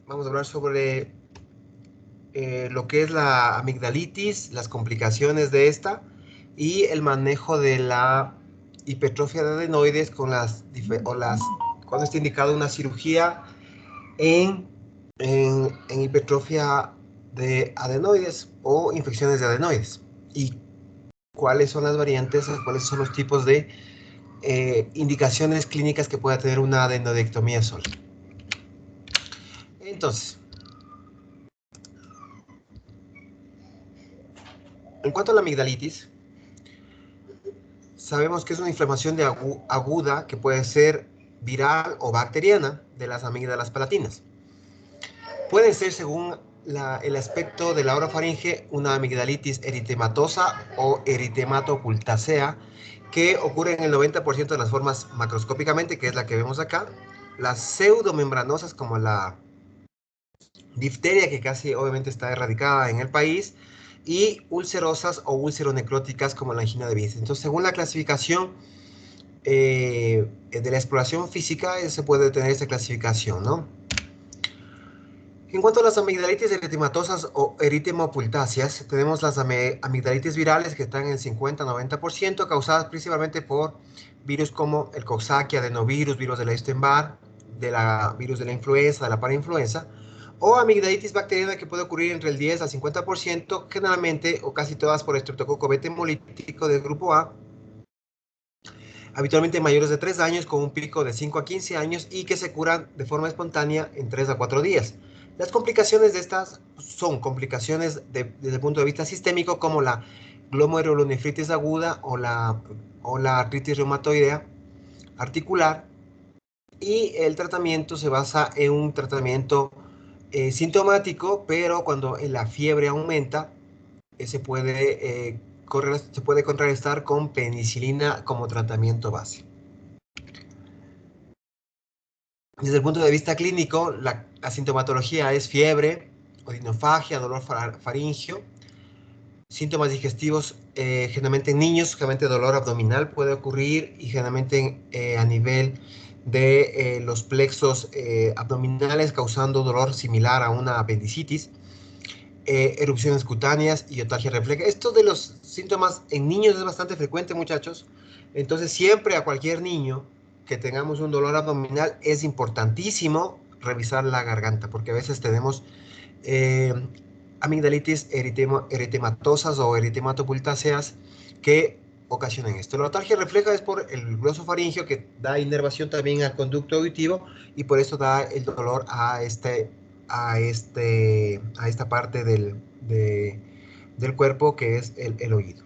vamos a hablar sobre lo que es la amigdalitis, las complicaciones de esta y el manejo de la hipertrofia de adenoides cuando está indicado una cirugía en hipertrofia de adenoides o infecciones de adenoides. Y cuáles son las variantes, cuáles son los tipos de indicaciones clínicas que pueda tener una adenodectomía sola. Entonces, en cuanto a la amigdalitis, sabemos que es una inflamación aguda que puede ser viral o bacteriana de las amígdalas palatinas. Puede ser, según el aspecto de la orofaringe, una amigdalitis eritematosa o eritematocultacea, que ocurre en el 90% de las formas macroscópicamente, que es la que vemos acá. Las pseudomembranosas, como la difteria, que casi obviamente está erradicada en el país, y ulcerosas o ulceronecróticas, como la angina de Best. Entonces, según la clasificación de la exploración física, se puede tener esta clasificación, ¿no? En cuanto a las amigdalitis eritematosas o eritemopultáceas, tenemos las amigdalitis virales, que están en el 50-90%, causadas principalmente por virus como el Coxsackie, adenovirus, virus de la Epstein-Barr, virus de la influenza, de la parainfluenza, o amigdalitis bacteriana, que puede ocurrir entre el 10 al 50%, generalmente o casi todas por estreptococo beta hemolítico del grupo A, habitualmente mayores de 3 años, con un pico de 5 a 15 años y que se curan de forma espontánea en 3 a 4 días. Las complicaciones de estas son complicaciones desde el punto de vista sistémico, como la glomerulonefritis aguda o la artritis reumatoidea articular, y el tratamiento se basa en un tratamiento sintomático, pero cuando la fiebre aumenta, se puede contrarrestar con penicilina como tratamiento base. Desde el punto de vista clínico, la sintomatología es fiebre, odinofagia, dolor faríngeo, síntomas digestivos, generalmente en niños, generalmente dolor abdominal puede ocurrir, y generalmente a nivel de los plexos abdominales, causando dolor similar a una apendicitis, erupciones cutáneas y otalgia refleja. Esto de los síntomas en niños es bastante frecuente, muchachos. Entonces, siempre a cualquier niño que tengamos un dolor abdominal, es importantísimo revisar la garganta, porque a veces tenemos amigdalitis eritematosas o eritematopultáceas que ocasionan esto. La otalgia refleja es por el glosofaringeo, que da inervación también al conducto auditivo, y por eso da el dolor a esta parte del cuerpo, que es el oído.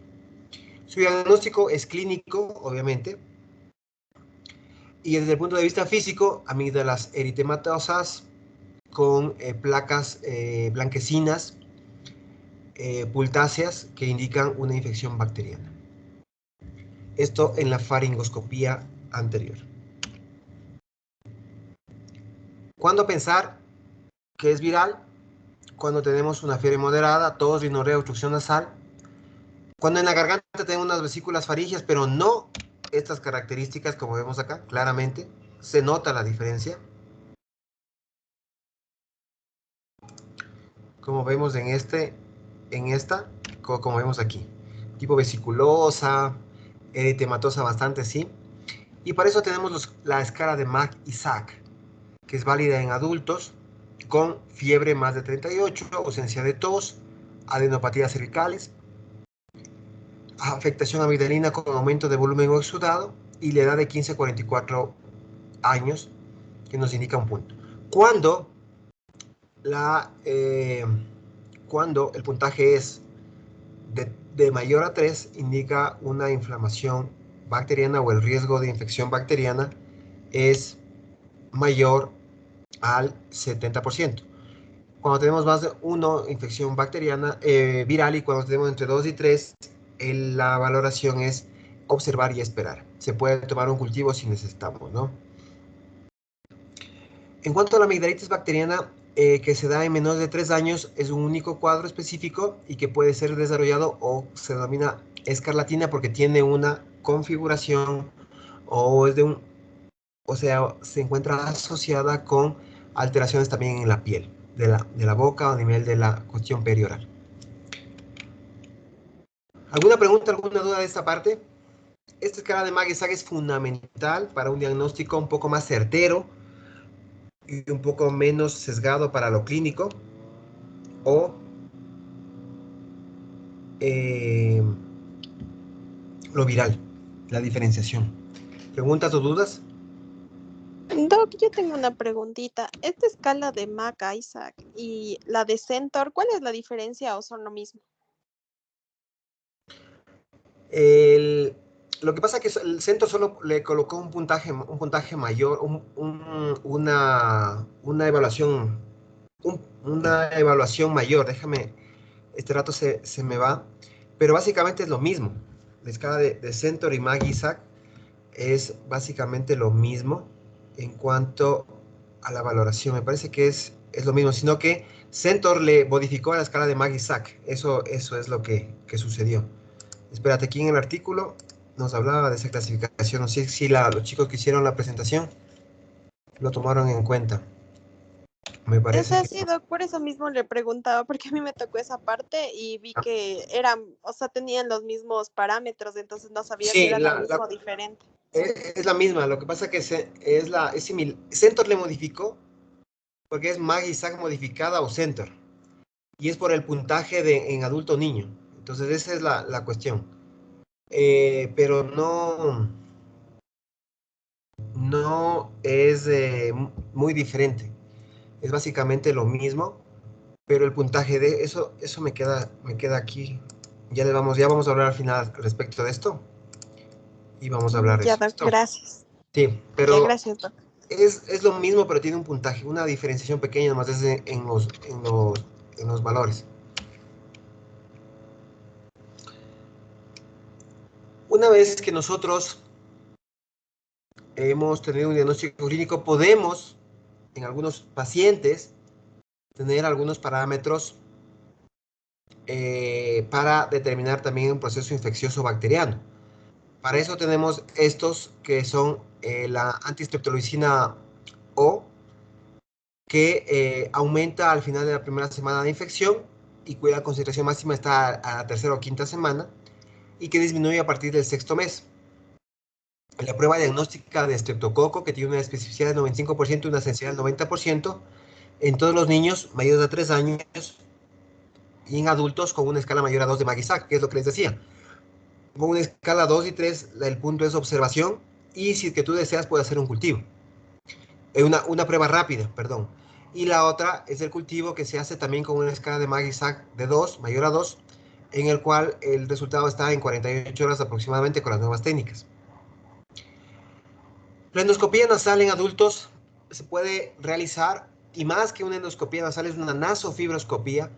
Su diagnóstico es clínico, obviamente, y desde el punto de vista físico, amígdalas eritematosas con placas blanquecinas, pultáceas, que indican una infección bacteriana. Esto en la faringoscopía anterior. ¿Cuándo pensar que es viral? Cuando tenemos una fiebre moderada, tos, rinorrea, obstrucción nasal. Cuando en la garganta tenemos unas vesículas faringias, pero no estas características, como vemos acá, claramente se nota la diferencia. Como vemos en esta, como vemos aquí. Tipo vesiculosa, eritematosa bastante, sí. Y para eso tenemos la escala de Mac y SAC, que es válida en adultos con fiebre más de 38, ausencia de tos, adenopatías cervicales, afectación amigdalina con aumento de volumen o exudado, y la edad de 15 a 44 años, que nos indica un punto. Cuando el puntaje es de mayor a 3, indica una inflamación bacteriana, o el riesgo de infección bacteriana es mayor al 70%. Cuando tenemos más de 1, infección bacteriana viral, y cuando tenemos entre 2 y 3, la valoración es observar y esperar. Se puede tomar un cultivo si necesitamos, ¿no? En cuanto a la amigdalitis bacteriana, que se da en menores de 3 años, es un único cuadro específico y que puede ser desarrollado, o se denomina escarlatina, porque tiene una configuración, o se encuentra asociada con alteraciones también en la piel, de la boca o a nivel de la cuestión perioral. ¿Alguna pregunta, alguna duda de esta parte? Esta escala de Maggie-Sag es fundamental para un diagnóstico un poco más certero y un poco menos sesgado para lo clínico o lo viral, la diferenciación. ¿Preguntas o dudas? Doc, yo tengo una preguntita. Esta escala de Mac-Isaac y la de Centor, ¿cuál es la diferencia o son lo mismo? Lo que pasa es que el centro solo le colocó un puntaje mayor, una evaluación, una evaluación mayor. Déjame, este rato se me va, pero básicamente es lo mismo. La escala de Centor y Mag-Isaac es básicamente lo mismo en cuanto a la valoración. Me parece que es lo mismo, sino que Centor le modificó a la escala de Mag-Isaac. Eso es lo que sucedió. Espérate, aquí en el artículo nos hablaba de esa clasificación. No sé si los chicos que hicieron la presentación lo tomaron en cuenta. Me Es parece que así, Doc, por eso mismo le preguntaba, porque a mí me tocó esa parte y vi que eran, o sea, tenían los mismos parámetros, entonces no sabía si sí, era lo mismo o diferente. es la misma. Lo que pasa que es similar. Centor le modificó porque es Mag-Isaac modificada o Centor. Y es por el puntaje en adulto niño. Entonces esa es la cuestión. Pero no es muy diferente. Es básicamente lo mismo, pero el puntaje de eso me queda aquí. Ya vamos a hablar al final respecto de esto y vamos a hablar de Ya, eso. Doc, ¿Listo? gracias. Sí, Ya, pero gracias, Doc. es lo mismo, pero tiene un puntaje, una diferenciación pequeña, más es en los valores. Una vez que nosotros hemos tenido un diagnóstico clínico, podemos, en algunos pacientes, tener algunos parámetros para determinar también un proceso infeccioso bacteriano. Para eso tenemos estos que son la antistreptolicina O, que aumenta al final de la primera semana de infección y cuya concentración máxima está a la tercera o quinta semana y que disminuye a partir del sexto mes. La prueba diagnóstica de estreptococo, que tiene una especificidad del 95% y una sensibilidad del 90%, en todos los niños mayores de 3 años y en adultos con una escala mayor a 2 de Maggie-Sag, que es lo que les decía. Con una escala 2 y 3, el punto es observación y si es que tú deseas puedes hacer un cultivo. Una prueba rápida, perdón. Y la otra es el cultivo que se hace también con una escala de Maggie-Sag de 2, mayor a 2, en el cual el resultado está en 48 horas aproximadamente con las nuevas técnicas. La endoscopía nasal en adultos se puede realizar, y más que una endoscopía nasal es una nasofibroscopía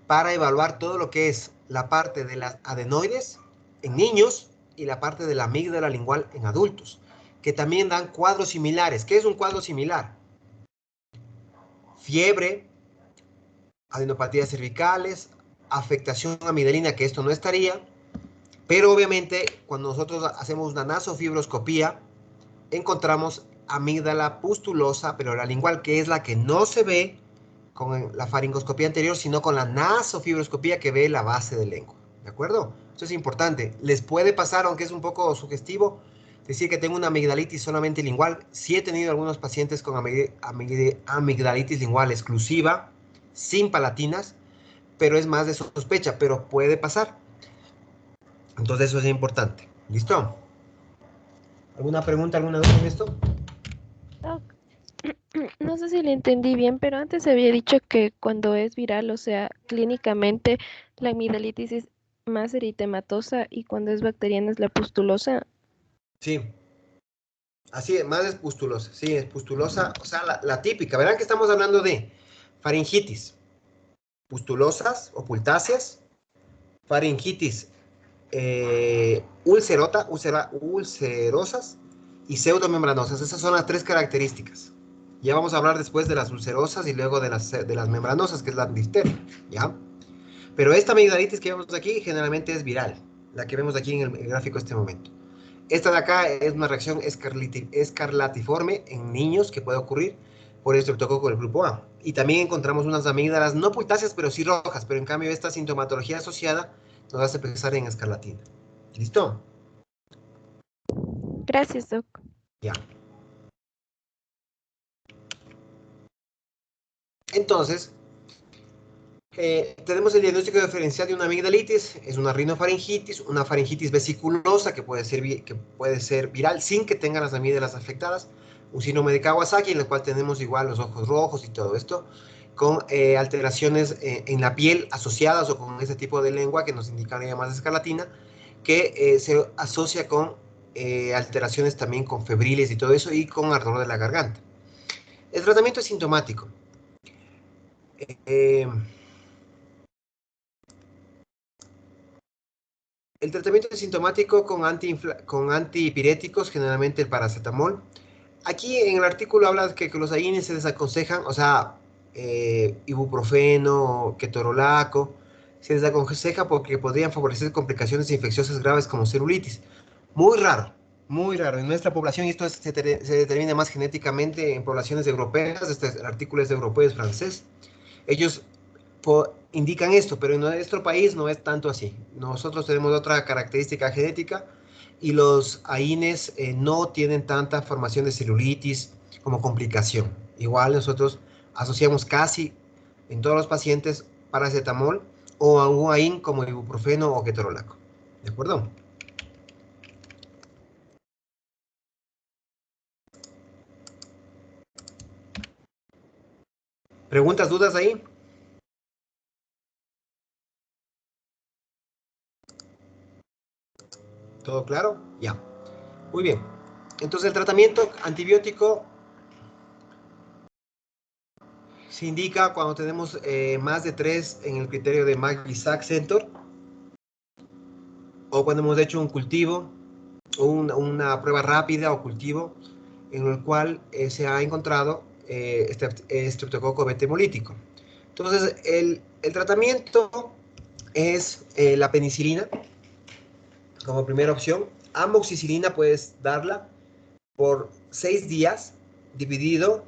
para evaluar todo lo que es la parte de las adenoides en niños y la parte de la amígdala lingual en adultos, que también dan cuadros similares. ¿Qué es un cuadro similar? Fiebre, adenopatías cervicales, afectación amigdalina, que esto no estaría, pero obviamente cuando nosotros hacemos una nasofibroscopía, encontramos amígdala pustulosa, pero la lingual, que es la que no se ve con la faringoscopía anterior, sino con la nasofibroscopía que ve la base del lengua. ¿De acuerdo? Eso es importante. Les puede pasar, aunque es un poco sugestivo, decir que tengo una amigdalitis solamente lingual. Sí he tenido algunos pacientes con amigdalitis lingual exclusiva, sin palatinas, pero es más de sospecha, pero puede pasar. Entonces eso es importante. ¿Listo? ¿Alguna pregunta, alguna duda en esto? Doc, no sé si le entendí bien, pero antes se había dicho que cuando es viral, o sea, clínicamente la amigdalitis es más eritematosa y cuando es bacteriana es la pustulosa. Sí. Así es, más es pustulosa. Sí, es pustulosa, o sea, la típica. Verán que estamos hablando de faringitis, pustulosas o pultáceas, faringitis ulcerosas y pseudomembranosas. Esas son las tres características. Ya vamos a hablar después de las ulcerosas y luego de las membranosas, que es la difteria, ¿ya? Pero esta amigdalitis que vemos aquí generalmente es viral, la que vemos aquí en el gráfico en este momento. Esta de acá es una reacción escarlatiforme en niños que puede ocurrir por estreptococo del grupo A. Y también encontramos unas amígdalas no pultáceas, pero sí rojas, pero en cambio esta sintomatología asociada nos hace pensar en escarlatina. ¿Listo? Gracias, Doc. Ya. Entonces, tenemos el diagnóstico diferencial de una amigdalitis, es una rinofaringitis, una faringitis vesiculosa que puede ser viral sin que tenga las amígdalas afectadas, un síndrome de Kawasaki en el cual tenemos igual los ojos rojos y todo esto, con alteraciones en la piel asociadas o con ese tipo de lengua que nos indicaría más escarlatina, que se asocia con alteraciones también con febriles y todo eso y con ardor de la garganta. El tratamiento es sintomático. El tratamiento es sintomático con antipiréticos, generalmente el paracetamol. Aquí en el artículo habla que los AINES se desaconsejan, o sea, ibuprofeno, ketorolaco, se desaconseja porque podrían favorecer complicaciones infecciosas graves como celulitis. Muy raro, muy raro. En nuestra población, y esto se determina más genéticamente en poblaciones europeas, el artículo es europeo, es francés, ellos indican esto, pero en nuestro país no es tanto así. Nosotros tenemos otra característica genética y los AINES no tienen tanta formación de celulitis como complicación. Igual nosotros asociamos casi en todos los pacientes paracetamol o a un AIN como ibuprofeno o ketorolaco. ¿De acuerdo? ¿Preguntas, dudas ahí? ¿Todo claro? Ya. Muy bien. Entonces el tratamiento antibiótico se indica cuando tenemos más de 3 en el criterio de Maggi-Sack Center o cuando hemos hecho un cultivo o una prueba rápida o cultivo en el cual se ha encontrado estreptococo betemolítico. Entonces, el tratamiento es la penicilina como primera opción. Amoxicilina puedes darla por 6 días dividido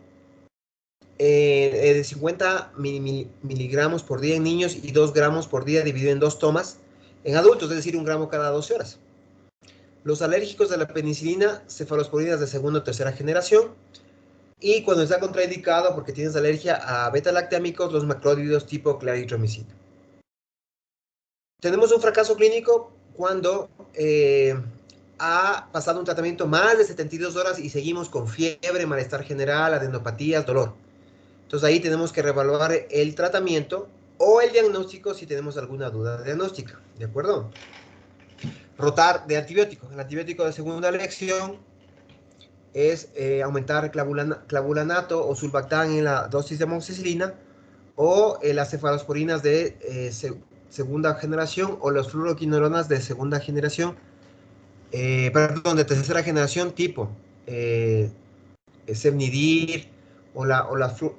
de 50 miligramos por día en niños y 2 gramos por día dividido en 2 tomas en adultos, es decir, 1 gramo cada 12 horas. Los alérgicos de la penicilina, cefalosporinas de segunda o tercera generación, y cuando está contraindicado porque tienes alergia a beta-lactámicos, los macrólidos tipo claritromicina. Tenemos un fracaso clínico cuando ha pasado un tratamiento más de 72 horas y seguimos con fiebre, malestar general, adenopatías, dolor. Entonces ahí tenemos que reevaluar el tratamiento o el diagnóstico si tenemos alguna duda diagnóstica, ¿de acuerdo? Rotar de antibióticos. El antibiótico de segunda elección es aumentar clavulanato o sulbactán en la dosis de amoxicilina o las cefalosporinas de segunda generación o las fluoroquinolonas de segunda generación, perdón, de tercera generación tipo Cefnidir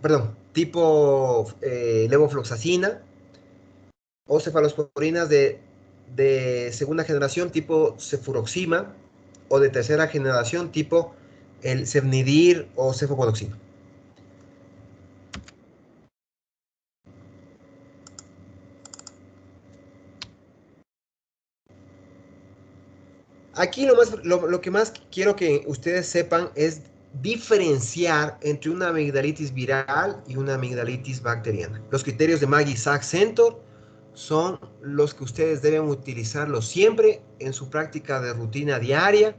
perdón, tipo levofloxacina o cefalosporinas de segunda generación tipo cefuroxima o de tercera generación tipo el Cefnidir o cefopodoxima. Aquí lo que más quiero que ustedes sepan es diferenciar entre una amigdalitis viral y una amigdalitis bacteriana. Los criterios de Maggi-Sack Center son los que ustedes deben utilizarlos siempre en su práctica de rutina diaria,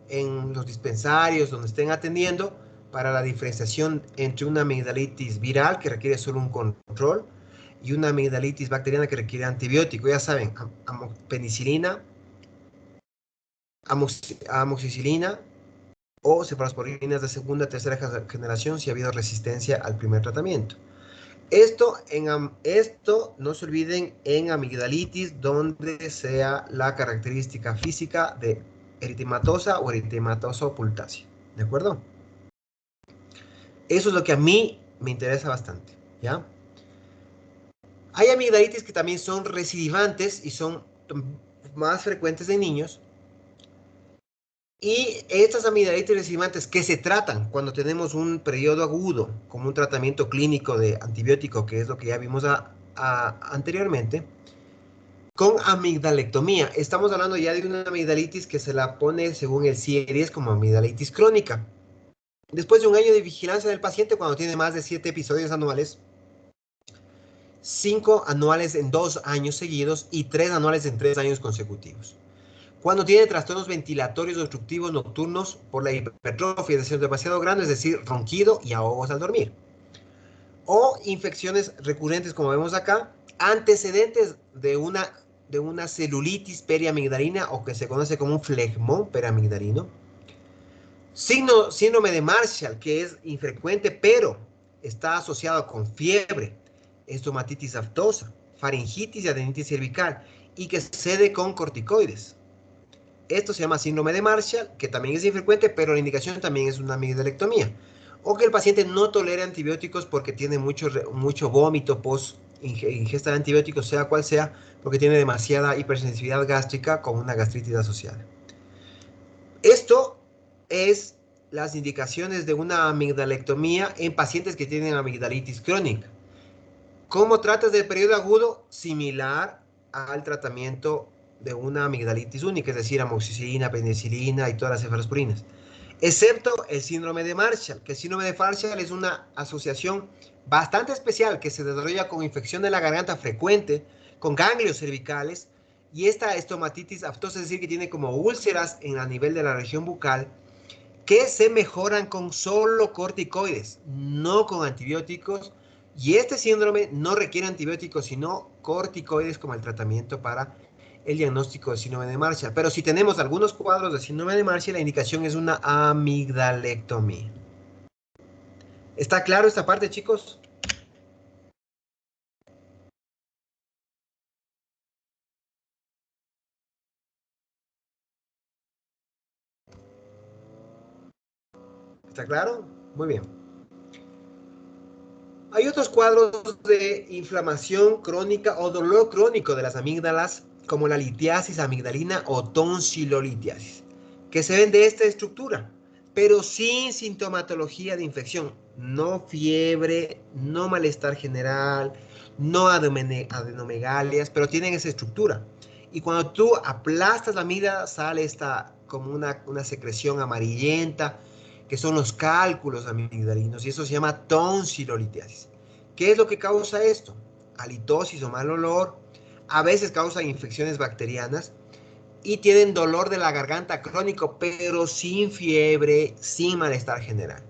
en los dispensarios donde estén atendiendo, para la diferenciación entre una amigdalitis viral que requiere solo un control y una amigdalitis bacteriana que requiere antibiótico. Ya saben, penicilina, amoxicilina o cefalosporinas de segunda o tercera generación si ha habido resistencia al primer tratamiento. Esto no se olviden en amigdalitis donde sea la característica física de eritematosa o eritematosa ocultácea. ¿De acuerdo? Eso es lo que a mí me interesa bastante. ¿Ya? Hay amigdalitis que también son recidivantes y son más frecuentes en niños. Y estas amigdalitis recidivantes que se tratan cuando tenemos un periodo agudo, como un tratamiento clínico de antibiótico, que es lo que ya vimos anteriormente, con amigdalectomía. Estamos hablando ya de una amigdalitis que se la pone según el CIE-10 como amigdalitis crónica. Después de un año de vigilancia del paciente, cuando tiene más de 7 episodios anuales, 5 anuales en 2 años seguidos y 3 anuales en 3 años consecutivos. Cuando tiene trastornos ventilatorios obstructivos nocturnos por la hipertrofia, es decir, demasiado grande, es decir, ronquido y ahogos al dormir. O infecciones recurrentes, como vemos acá, antecedentes de una celulitis periamigdalina o que se conoce como un flegmón periamigdalino. Síndrome de Marshall, que es infrecuente, pero está asociado con fiebre, estomatitis aftosa, faringitis y adenitis cervical, y que cede con corticoides. Esto se llama síndrome de Marshall, que también es infrecuente, pero la indicación también es una amigdalectomía. O que el paciente no tolere antibióticos porque tiene mucho vómito post ingesta de antibióticos, sea cual sea, porque tiene demasiada hipersensibilidad gástrica con una gastritis asociada. Esto es las indicaciones de una amigdalectomía en pacientes que tienen amigdalitis crónica. ¿Cómo tratas del periodo agudo? Similar al tratamiento de una amigdalitis única, es decir, amoxicilina, penicilina y todas las cefalosporinas. Excepto el síndrome de Marshall, que el síndrome de Marshall es una asociación bastante especial que se desarrolla con infección de la garganta frecuente, con ganglios cervicales, y esta estomatitis aftosa, es decir, que tiene como úlceras a nivel de la región bucal, que se mejoran con solo corticoides, no con antibióticos, y este síndrome no requiere antibióticos, sino corticoides como el tratamiento para el diagnóstico de síndrome de Marshall. Pero si tenemos algunos cuadros de síndrome de Marshall, la indicación es una amigdalectomía. ¿Está claro esta parte, chicos? ¿Está claro? Muy bien. Hay otros cuadros de inflamación crónica o dolor crónico de las amígdalas, como la litiasis amigdalina o tonsilolitiasis, que se ven de esta estructura, pero sin sintomatología de infección. No fiebre, no malestar general, no adenomegalias, pero tienen esa estructura. Y cuando tú aplastas la amígdala, sale como una secreción amarillenta, que son los cálculos amigdalinos, y eso se llama tonsilolitiasis. ¿Qué es lo que causa esto? Halitosis o mal olor, a veces causan infecciones bacterianas y tienen dolor de la garganta crónico, pero sin fiebre, sin malestar general.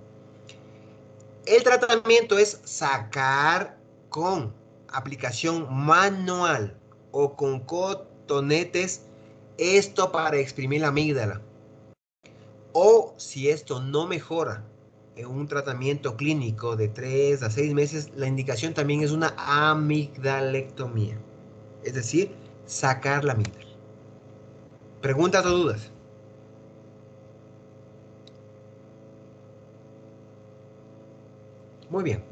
El tratamiento es sacar con aplicación manual o con cotonetes esto para exprimir la amígdala. O si esto no mejora en un tratamiento clínico de 3 a 6 meses, la indicación también es una amigdalectomía. Es decir, sacar la amígdala. ¿Preguntas o dudas? Muy bien.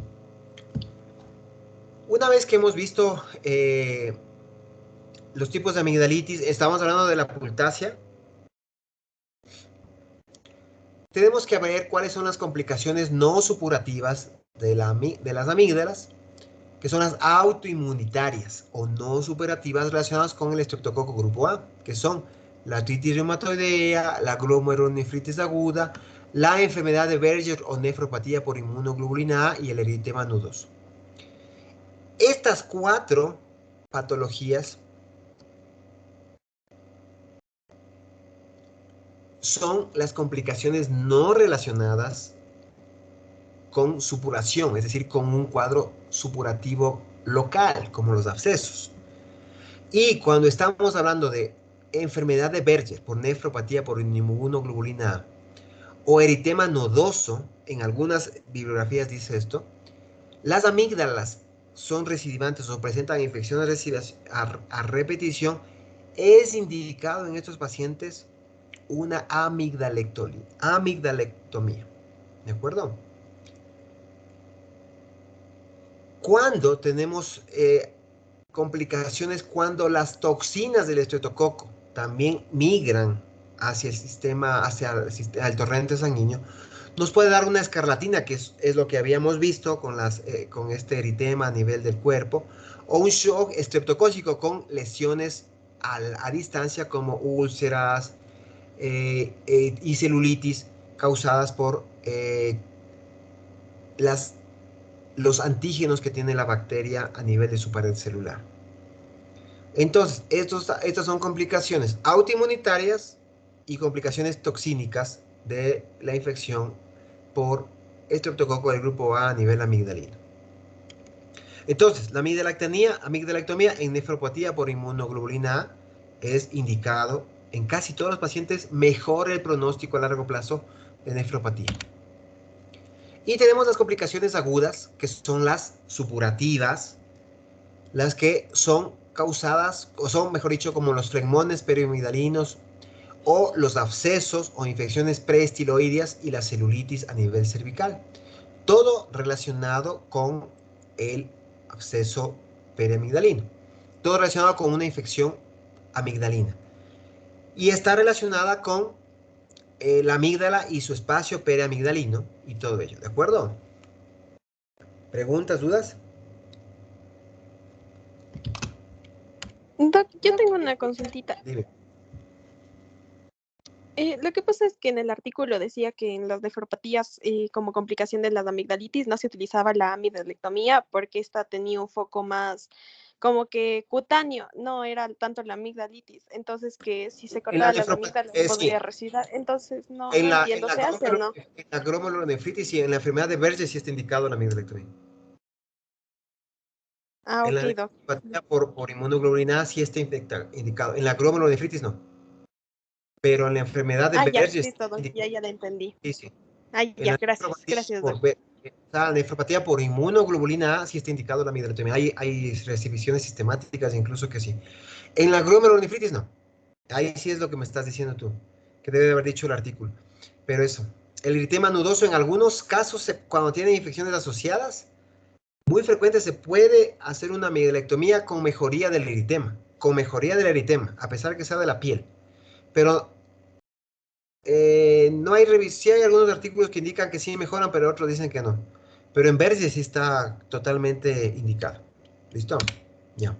Una vez que hemos visto los tipos de amigdalitis, estamos hablando de la pultácea. Tenemos que ver cuáles son las complicaciones no supurativas de las amígdalas, que son las autoinmunitarias o no superativas relacionadas con el estreptococo grupo A, que son la artritis reumatoidea, la glomerulonefritis aguda, la enfermedad de Berger o nefropatía por inmunoglobulina A y el eritema nudoso. Estas 4 patologías son las complicaciones no relacionadas con supuración, es decir, con un cuadro supurativo local, como los abscesos. Y cuando estamos hablando de enfermedad de Berger por nefropatía por inmunoglobulina A o eritema nodoso, en algunas bibliografías dice esto, las amígdalas son recidivantes o presentan infecciones a repetición, es indicado en estos pacientes una amigdalectomía. ¿De acuerdo? Cuando tenemos complicaciones, cuando las toxinas del estreptococo también migran hacia el sistema, el torrente sanguíneo, nos puede dar una escarlatina, que es lo que habíamos visto con este eritema a nivel del cuerpo, o un shock estreptocócico con lesiones a distancia como úlceras y celulitis causadas por los antígenos que tiene la bacteria a nivel de su pared celular. Entonces, estas son complicaciones autoinmunitarias y complicaciones toxínicas de la infección por estreptococo del grupo A nivel amigdalino. Entonces, la amigdalectomía en nefropatía por inmunoglobulina A es indicado en casi todos los pacientes, mejora el pronóstico a largo plazo de nefropatía. Y tenemos las complicaciones agudas, que son las supurativas, las que son causadas, o son, mejor dicho, como los flegmones periamigdalinos, o los abscesos o infecciones preestiloideas y la celulitis a nivel cervical. Todo relacionado con el absceso periamigdalino. Todo relacionado con una infección amigdalina. Y está relacionada con la amígdala y su espacio periamigdalino y todo ello, ¿de acuerdo? ¿Preguntas, dudas? Doc, yo tengo una consultita. Dime. Lo que pasa es que en el artículo decía que en las nefropatías como complicación de la amigdalitis no se utilizaba la amidalectomía porque esta tenía un foco más como que cutáneo, no era tanto la amigdalitis. Entonces que si se cortaba las amígdalas podría sí. residuar. Entonces no En entiendo, ¿se hace o no? En la glomerulonefritis y en la enfermedad de Berger sí está indicado la amigdalectomía. Ah, En ok, la Doc. nefropatía por inmunoglobulina sí está indicado. En la glomerulonefritis no. Pero en la enfermedad de Ah, ya, Berger sí listo, está Doc, indicado. ya la entendí. Sí, sí. Ah, En ya, la gracias, Doc. nefropatía por inmunoglobulina A sí está indicado la amigdalectomía. Hay restricciones sistemáticas incluso que sí. En la glomerulonefritis no. Ahí sí es lo que me estás diciendo tú, que debe de haber dicho el artículo. Pero eso, el eritema nudoso en algunos casos, cuando tiene infecciones asociadas, muy frecuente se puede hacer una amidalectomía con mejoría del eritema, a pesar que sea de la piel. Pero no hay revisión, sí hay algunos artículos que indican que sí mejoran, pero otros dicen que no. Pero en Berger sí está totalmente indicado. ¿Listo? Ya.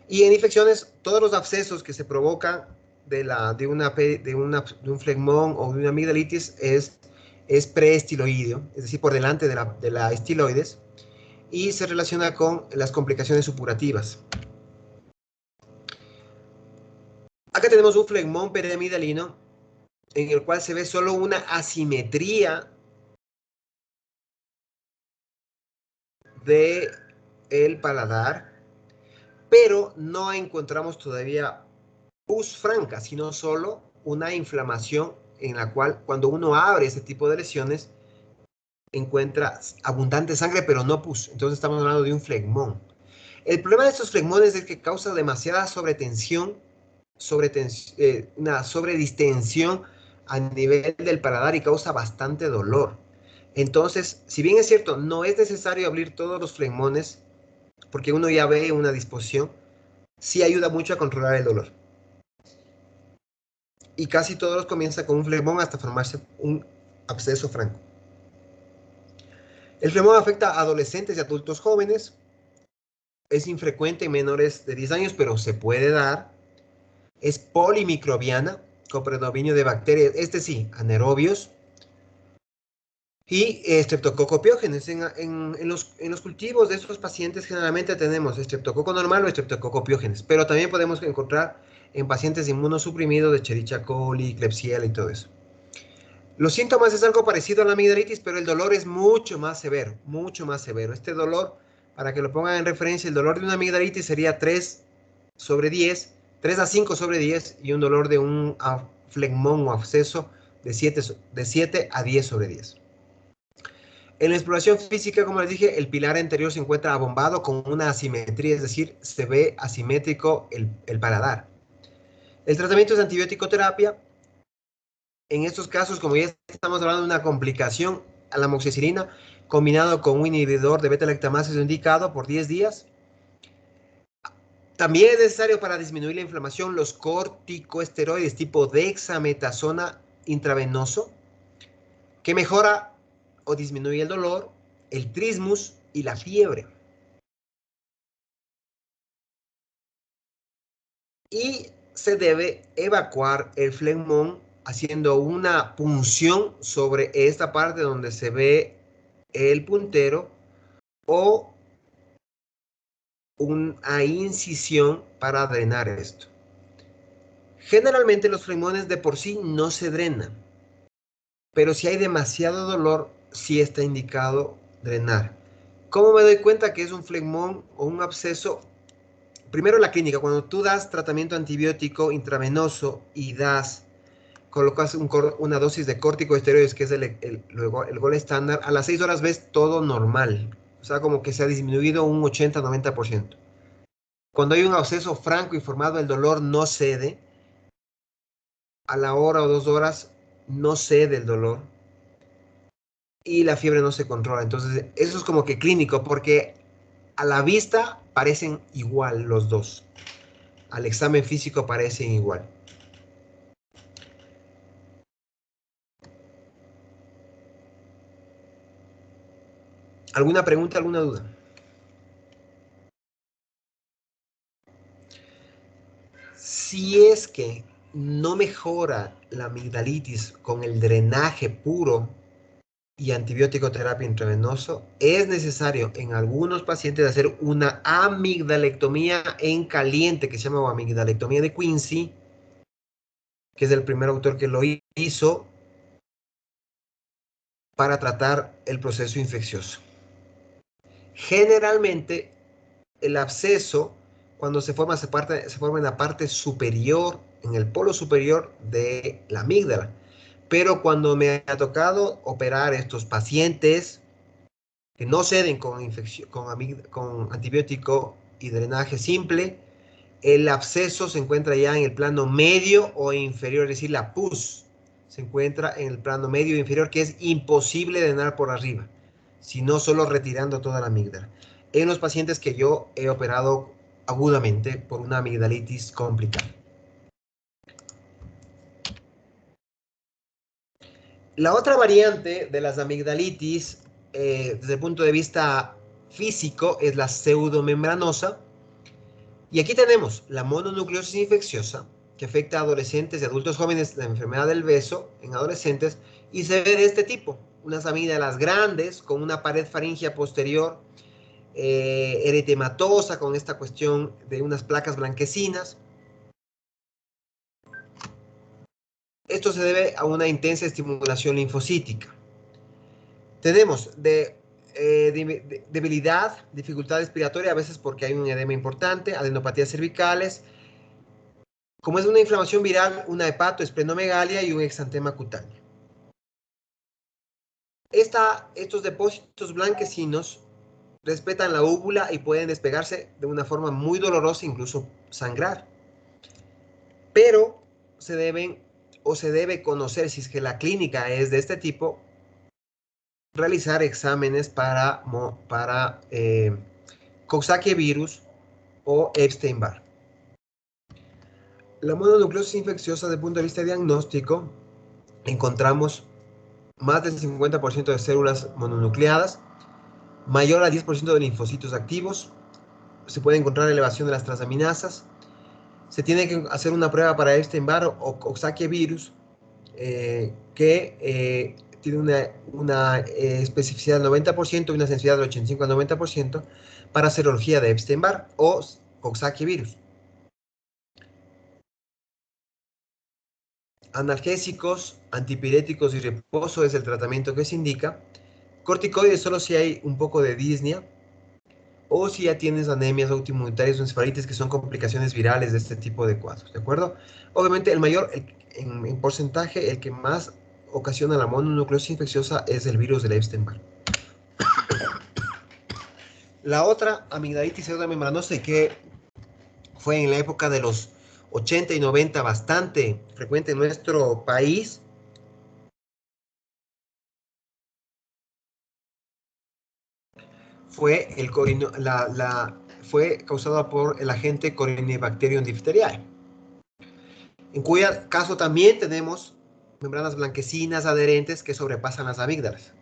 Y en infecciones, todos los abscesos que se provocan de un flegmón o de una amigdalitis es preestiloideo, es decir, por delante de la estiloides, y se relaciona con las complicaciones supurativas. Acá tenemos un flegmón periamigdalino en el cual se ve solo una asimetría del paladar, pero no encontramos todavía pus franca, sino solo una inflamación en la cual cuando uno abre ese tipo de lesiones encuentra abundante sangre, pero no pus. Entonces estamos hablando de un flegmón. El problema de estos flegmones es que causa demasiada sobretensión, una sobredistensión a nivel del paladar y causa bastante dolor. Entonces, si bien es cierto, no es necesario abrir todos los flegmones, porque uno ya ve una disposición, sí ayuda mucho a controlar el dolor. Y casi todos comienzan con un flegmón hasta formarse un absceso franco. El flegmón afecta a adolescentes y adultos jóvenes. Es infrecuente en menores de 10 años, pero se puede dar. Es polimicrobiana, con predominio de bacterias, anaerobios, y estreptococopiógenes. En los cultivos de estos pacientes generalmente tenemos estreptococo normal o estreptococopiógenes, pero también podemos encontrar en pacientes inmunosuprimidos de Escherichia coli, Klebsiella y todo eso. Los síntomas es algo parecido a la amigdalitis, pero el dolor es mucho más severo, mucho más severo. Este dolor, para que lo pongan en referencia, el dolor de una amigdalitis sería 3 sobre 10, 3 a 5 sobre 10, y un dolor de un flegmón o absceso de 7 a 10 sobre 10. En la exploración física, como les dije, el pilar anterior se encuentra abombado con una asimetría, es decir, se ve asimétrico el paladar. El tratamiento es antibiótico terapia. En estos casos, como ya estamos hablando de una complicación, la amoxicilina combinado con un inhibidor de beta-lactamasa es indicado por 10 días. También es necesario para disminuir la inflamación los corticosteroides tipo dexametasona intravenoso, que mejora o disminuye el dolor, el trismus y la fiebre. Y se debe evacuar el flegmón haciendo una punción sobre esta parte donde se ve el puntero o una incisión para drenar esto. Generalmente los flegmones de por sí no se drenan, pero si hay demasiado dolor, sí está indicado drenar. ¿Cómo me doy cuenta que es un flegmón o un absceso? Primero la clínica, cuando tú das tratamiento antibiótico intravenoso y colocas una dosis de corticosteroides, que es luego el gol estándar, a las 6 horas ves todo normal. O sea, como que se ha disminuido un 80-90%. Cuando hay un absceso franco y formado, el dolor no cede. A la hora o 2 horas no cede el dolor y la fiebre no se controla. Entonces, eso es como que clínico, porque a la vista parecen igual los dos. Al examen físico parecen igual. ¿Alguna pregunta, alguna duda? Si es que no mejora la amigdalitis con el drenaje puro y antibiótico terapia intravenoso, es necesario en algunos pacientes hacer una amigdalectomía en caliente, que se llama amigdalectomía de Quincy, que es el primer autor que lo hizo para tratar el proceso infeccioso. Generalmente, el absceso, cuando se forma en la parte superior, en el polo superior de la amígdala. Pero cuando me ha tocado operar estos pacientes que no ceden con antibiótico y drenaje simple, el absceso se encuentra ya en el plano medio o inferior, es decir, la pus se encuentra en el plano medio e inferior, que es imposible drenar por arriba, sino solo retirando toda la amígdala. En los pacientes que yo he operado agudamente por una amigdalitis complicada. La otra variante de las amigdalitis, desde el punto de vista físico, es la pseudomembranosa. Y aquí tenemos la mononucleosis infecciosa, que afecta a adolescentes y adultos jóvenes, la enfermedad del beso en adolescentes, y se ve de este tipo: unas amígdalas grandes con una pared faríngea posterior eritematosa, con esta cuestión de unas placas blanquecinas. Esto se debe a una intensa estimulación linfocítica. Tenemos debilidad, dificultad respiratoria, a veces porque hay un edema importante, adenopatías cervicales. Como es una inflamación viral, una hepatoesplenomegalia y un exantema cutáneo. Estos depósitos blanquecinos respetan la úvula y pueden despegarse de una forma muy dolorosa, incluso sangrar. Pero se debe conocer, si es que la clínica es de este tipo, realizar exámenes para Coxsackie virus o Epstein-Barr. La mononucleosis infecciosa, desde el punto de vista diagnóstico, encontramos más del 50% de células mononucleadas, mayor al 10% de linfocitos activos. Se puede encontrar elevación de las transaminasas. Se tiene que hacer una prueba para Epstein-Barr o Coxsackie virus, que tiene una especificidad del 90% y una sensibilidad del 85 al 90% para serología de Epstein-Barr o Coxsackie virus. Analgésicos, antipiréticos y reposo es el tratamiento que se indica. Corticoides solo si hay un poco de disnea o si ya tienes anemias autoinmunitarias o encefalitis, que son complicaciones virales de este tipo de cuadros, ¿de acuerdo? Obviamente en porcentaje, el que más ocasiona la mononucleosis infecciosa es el virus del Epstein-Barr. La otra amigdalitis pseudomembranosa, que fue en la época de los 80 y 90 bastante frecuente en nuestro país, fue la fue causada por el agente Corynebacterium diphtheriae, en cuyo caso también tenemos membranas blanquecinas adherentes que sobrepasan las amígdalas.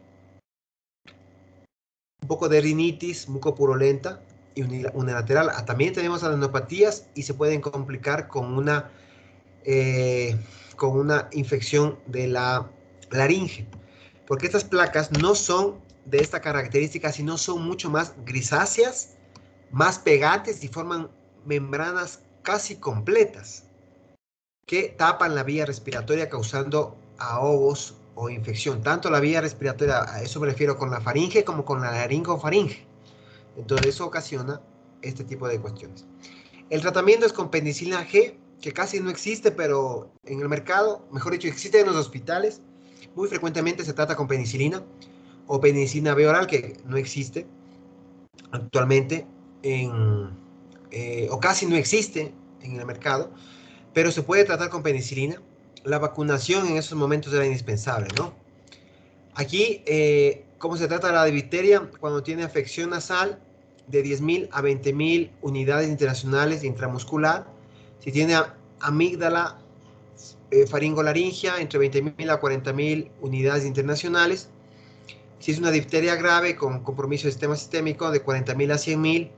Un poco de rinitis mucopurulenta y unilateral. También tenemos adenopatías y se pueden complicar con una infección de la laringe, porque estas placas no son de esta característica, sino son mucho más grisáceas, más pegantes y forman membranas casi completas que tapan la vía respiratoria causando ahogos o infección. Tanto la vía respiratoria, a eso me refiero con la faringe como con la laringofaringe. Entonces eso ocasiona este tipo de cuestiones. El tratamiento es con penicilina G, que casi no existe, pero en el mercado, mejor dicho, existe en los hospitales. Muy frecuentemente se trata con penicilina o penicilina B oral, que no existe actualmente o casi no existe en el mercado, pero se puede tratar con penicilina. La vacunación en esos momentos era indispensable, ¿no? Aquí, ¿cómo se trata la difteria? Cuando tiene afección nasal de 10.000 a 20.000 unidades internacionales intramuscular. Si tiene amígdala faringolaringia, entre 20.000 a 40.000 unidades internacionales. Si es una difteria grave con compromiso del sistema sistémico, de 40.000 a 100.000.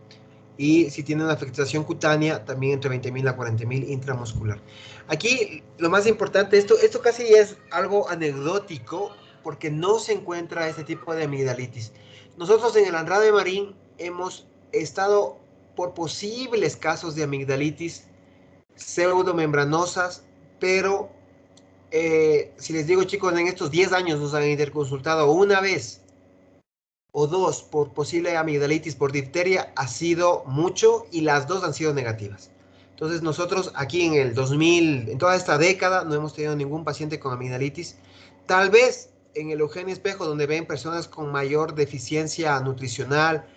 Y si tiene una afectación cutánea, también entre 20.000 a 40.000 intramuscular. Aquí lo más importante, esto casi es algo anecdótico, porque no se encuentra este tipo de amigdalitis. Nosotros en el Andrade Marín hemos estado por posibles casos de amigdalitis pseudomembranosas, pero si les digo, chicos, en estos 10 años nos han interconsultado una vez o dos por posible amigdalitis por difteria, ha sido mucho, y las dos han sido negativas. Entonces nosotros aquí en el 2000, en toda esta década, no hemos tenido ningún paciente con amigdalitis. Tal vez en el Eugenio Espejo, donde ven personas con mayor deficiencia nutricional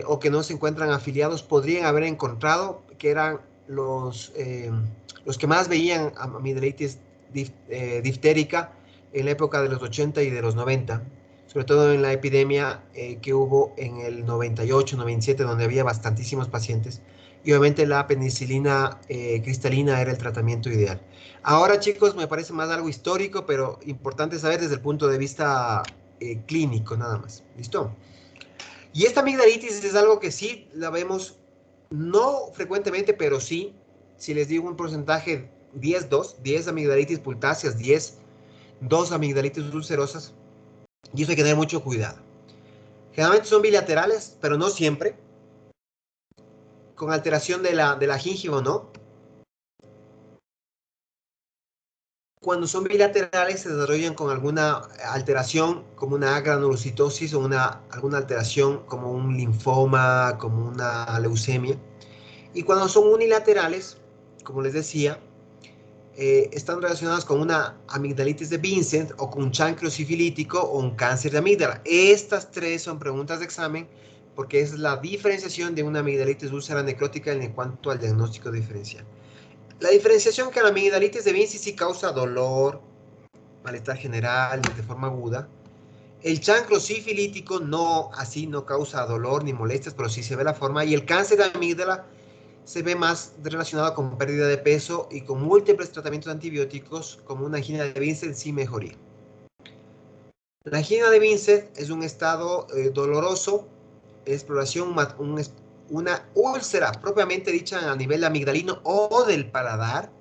o que no se encuentran afiliados, podrían haber encontrado que eran los que más veían amigdalitis diftérica en la época de los 80 y de los 90, sobre todo en la epidemia que hubo en el 98, 97, donde había bastantísimos pacientes. Y obviamente la penicilina cristalina era el tratamiento ideal. Ahora, chicos, me parece más algo histórico, pero importante saber desde el punto de vista clínico, nada más. ¿Listo? Y esta amigdalitis es algo que sí la vemos, no frecuentemente, pero sí, si les digo un porcentaje 10-2, 10 amigdalitis pultáceas, 2 amigdalitis ulcerosas, y eso hay que tener mucho cuidado. Generalmente son bilaterales, pero no siempre, con alteración de la gingiva, ¿no? Cuando son bilaterales se desarrollan con alguna alteración, como una granulocitosis o alguna alteración como un linfoma, como una leucemia. Y cuando son unilaterales, como les decía, están relacionadas con una amigdalitis de Vincent o con un chancro sifilítico o un cáncer de amígdala. Estas tres son preguntas de examen porque es la diferenciación de una amigdalitis úlcera necrótica en cuanto al diagnóstico diferencial. La diferenciación que la amigdalitis de Vincent sí causa dolor, malestar general de forma aguda. El chancro sifilítico no causa dolor ni molestias, pero sí se ve la forma. Y el cáncer de amígdala se ve más relacionado con pérdida de peso y con múltiples tratamientos antibióticos, como una angina de Vincent sin mejoría. La angina de Vincent es un estado doloroso, exploración, una úlcera propiamente dicha a nivel amigdalino o del paladar.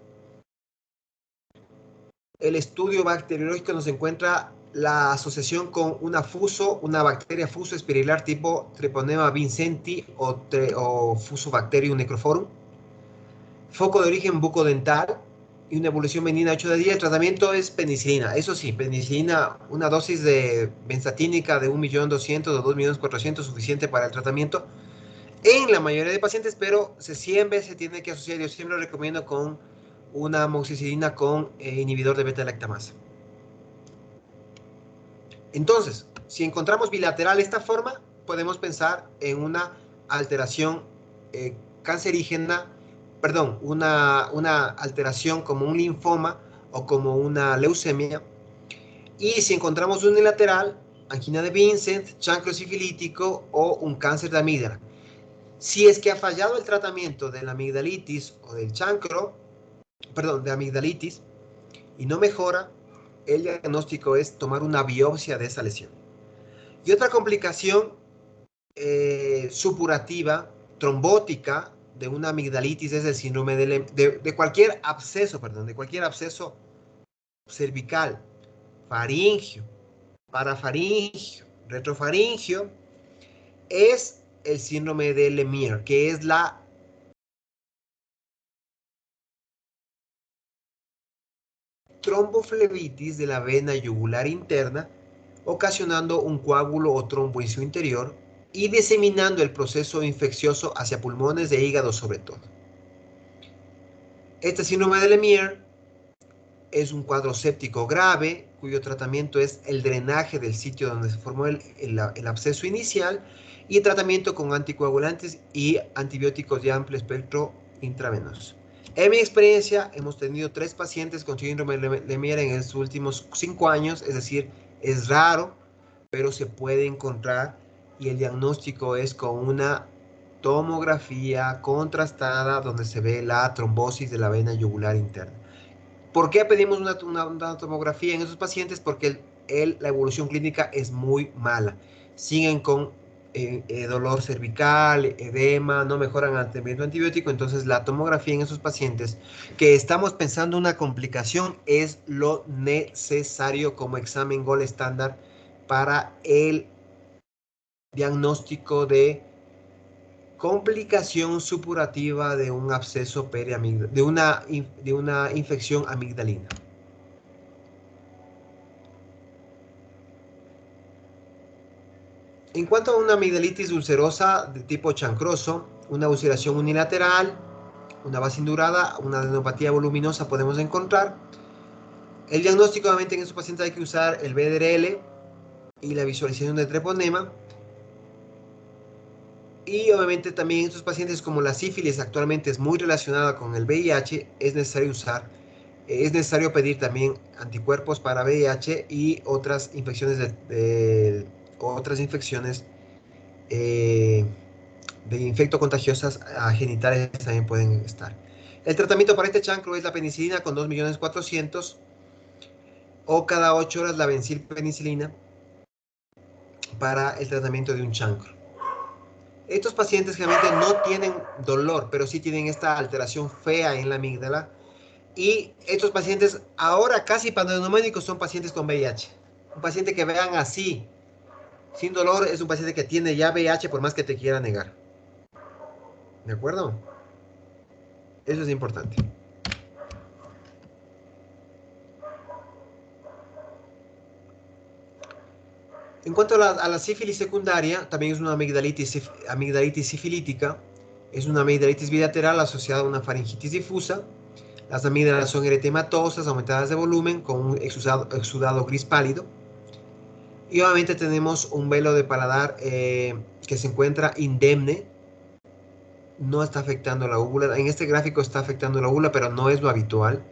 El estudio bacteriológico nos encuentra la asociación con una bacteria fuso espirilar tipo Treponema vincenti o Fusobacterium necrophorum. Foco de origen bucodental y una evolución benigna 8 de 10. El tratamiento es penicilina. Eso sí, penicilina, una dosis de benzatínica de 1.200.000 o 2.400.000 suficiente para el tratamiento en la mayoría de pacientes, pero siempre se tiene que asociar, yo siempre lo recomiendo, con una amoxicilina con inhibidor de beta-lactamasa. Entonces, si encontramos bilateral esta forma, podemos pensar en una alteración cancerígena, perdón, una alteración como un linfoma o como una leucemia. Y si encontramos unilateral, angina de Vincent, chancro sifilítico o un cáncer de amígdala. Si es que ha fallado el tratamiento de la amigdalitis o del chancro, perdón, de amigdalitis, y no mejora, el diagnóstico es tomar una biopsia de esa lesión. Y otra complicación supurativa, trombótica, de una amigdalitis es el síndrome de cualquier absceso, perdón, de cualquier absceso cervical, faringio, parafaringio, retrofaringio, es el síndrome de Lemierre, que es la tromboflebitis de la vena yugular interna, ocasionando un coágulo o trombo en su interior y diseminando el proceso infeccioso hacia pulmones e hígado sobre todo. Este síndrome de Lemierre es un cuadro séptico grave, cuyo tratamiento es el drenaje del sitio donde se formó el absceso inicial y tratamiento con anticoagulantes y antibióticos de amplio espectro intravenoso. En mi experiencia, hemos tenido 3 pacientes con síndrome de Lemierre en estos últimos 5 años, es decir, es raro, pero se puede encontrar y el diagnóstico es con una tomografía contrastada donde se ve la trombosis de la vena yugular interna. ¿Por qué pedimos una tomografía en esos pacientes? Porque la evolución clínica es muy mala. Siguen con dolor cervical, edema, no mejoran ante el tratamiento antibiótico. Entonces, la tomografía en esos pacientes que estamos pensando una complicación es lo necesario como examen gold estándar para el diagnóstico de complicación supurativa de un absceso periamigdal, de una infección amigdalina. En cuanto a una amigdalitis ulcerosa de tipo chancroso, una ulceración unilateral, una base indurada, una adenopatía voluminosa podemos encontrar. El diagnóstico, obviamente, en estos pacientes hay que usar el BDRL y la visualización de treponema. Y obviamente también en estos pacientes, como la sífilis actualmente es muy relacionada con el VIH, es necesario pedir también anticuerpos para VIH y otras infecciones de infectocontagiosas genitales también pueden estar. El tratamiento para este chancro es la penicilina con 2.400.000 o cada 8 horas la bencilpenicilina para el tratamiento de un chancro. Estos pacientes generalmente no tienen dolor, pero sí tienen esta alteración fea en la amígdala. Y estos pacientes ahora casi pneumónicos son pacientes con VIH. Un paciente que vean así, sin dolor, es un paciente que tiene ya VIH por más que te quiera negar. ¿De acuerdo? Eso es importante. En cuanto a la sífilis secundaria, también es una amigdalitis sifilítica. Es una amigdalitis bilateral asociada a una faringitis difusa. Las amígdalas son eritematosas, aumentadas de volumen, con un exudado gris pálido. Y obviamente tenemos un velo de paladar que se encuentra indemne. No está afectando la úvula. En este gráfico está afectando la úvula, pero no es lo habitual.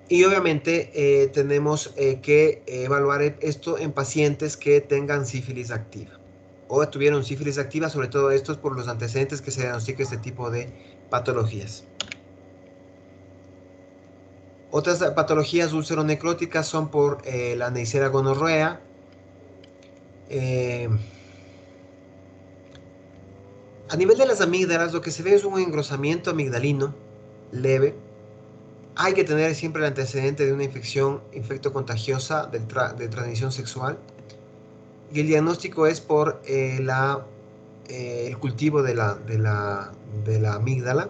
Y obviamente tenemos que evaluar esto en pacientes que tengan sífilis activa o tuvieron sífilis activa, sobre todo estos por los antecedentes que se diagnostica este tipo de patologías. Otras patologías ulceronecróticas son por la Neisseria gonorrea, a nivel de las amígdalas, lo que se ve es un engrosamiento amigdalino leve. Hay que tener siempre el antecedente de una infectocontagiosa de transmisión sexual. Y el diagnóstico es por el cultivo de la amígdala.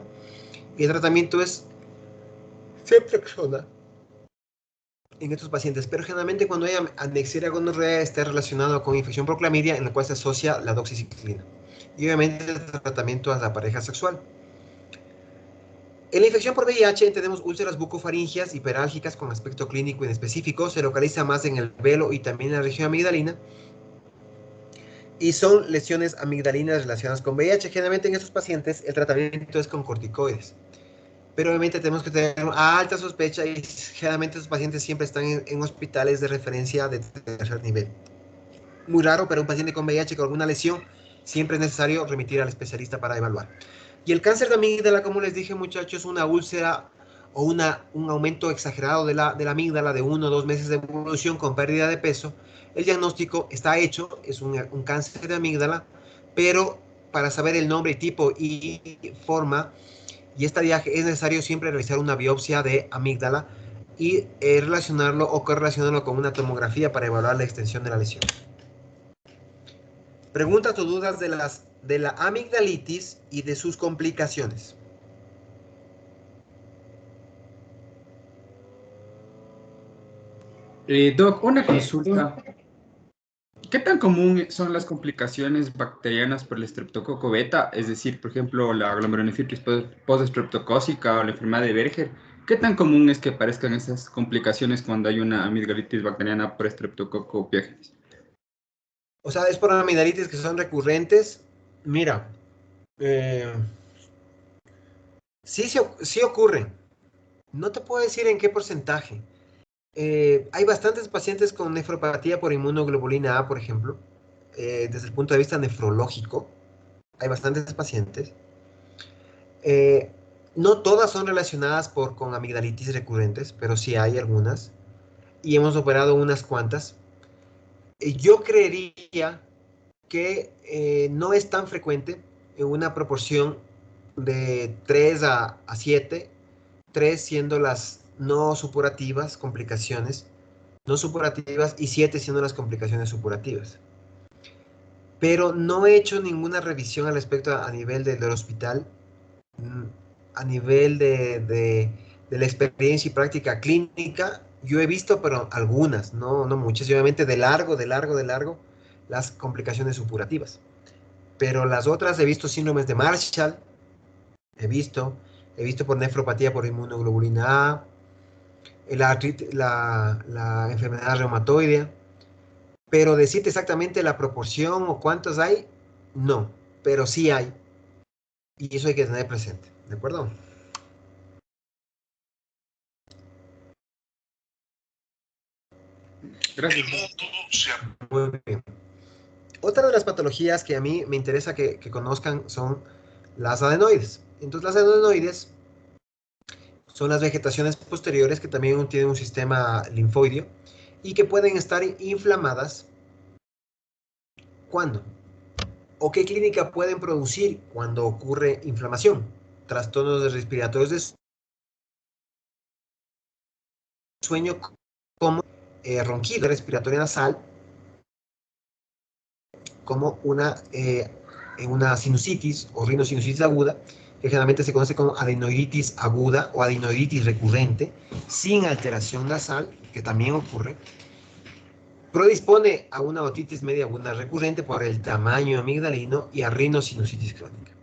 Y el tratamiento es ceftriaxona en estos pacientes. Pero generalmente cuando hay Neisseria gonorrea está relacionado con infección por clamidia, en la cual se asocia la doxiciclina. Y obviamente el tratamiento a la pareja sexual. En la infección por VIH tenemos úlceras bucofaringias hiperálgicas con aspecto clínico inespecífico. Se localiza más en el velo y también en la región amigdalina. Y son lesiones amigdalinas relacionadas con VIH. Generalmente en estos pacientes el tratamiento es con corticoides. Pero obviamente tenemos que tener alta sospecha y generalmente estos pacientes siempre están en hospitales de referencia de tercer nivel. Muy raro, pero un paciente con VIH con alguna lesión siempre es necesario remitir al especialista para evaluar. Y el cáncer de amígdala, como les dije, muchachos, es una úlcera o un aumento exagerado de la amígdala de 1 o 2 meses de evolución con pérdida de peso. El diagnóstico está hecho, es un cáncer de amígdala, pero para saber el nombre, tipo y forma y estadiaje es necesario siempre realizar una biopsia de amígdala y relacionarlo o correlacionarlo con una tomografía para evaluar la extensión de la lesión. Preguntas o dudas de la amigdalitis y de sus complicaciones. Doc, una consulta. ¿Qué tan común son las complicaciones bacterianas por el estreptococo beta? Es decir, por ejemplo, la glomerulonefritis postestreptocócica o la enfermedad de Berger. ¿Qué tan común es que aparezcan esas complicaciones cuando hay una amigdalitis bacteriana por estreptococo pyogenes? O sea, es por amigdalitis que son recurrentes. Mira, eh, sí ocurren. No te puedo decir en qué porcentaje. Hay bastantes pacientes con nefropatía por inmunoglobulina A, por ejemplo, desde el punto de vista nefrológico. Hay bastantes pacientes. Eh, no todas son relacionadas con amigdalitis recurrentes, pero sí hay algunas. Y hemos operado unas cuantas. Yo creería que no es tan frecuente en una proporción de 3 a 7, 3 siendo las no supurativas, complicaciones no supurativas, y 7 siendo las complicaciones supurativas. Pero no he hecho ninguna revisión al respecto a nivel del hospital, a nivel de la experiencia y práctica clínica. Yo he visto, pero algunas, no muchas, y obviamente de largo, las complicaciones supurativas. Pero las otras he visto síndromes de Marshall, he visto, por nefropatía por inmunoglobulina A, la enfermedad reumatoide, pero decirte exactamente la proporción o cuántos hay, no, pero sí hay, y eso hay que tener presente, ¿de acuerdo? Gracias. Muy bien. Otra de las patologías que a mí me interesa que conozcan son las adenoides. Entonces, las adenoides son las vegetaciones posteriores que también tienen un sistema linfoideo y que pueden estar inflamadas. ¿Cuándo? ¿O qué clínica pueden producir cuando ocurre inflamación? Trastornos respiratorios de sueño como ronquido respiratorio nasal, como una sinusitis o rinosinusitis aguda, que generalmente se conoce como adenoiditis aguda o adenoiditis recurrente, sin alteración nasal, que también ocurre, predispone a una otitis media aguda recurrente por el tamaño amigdalino y a rinosinusitis crónica.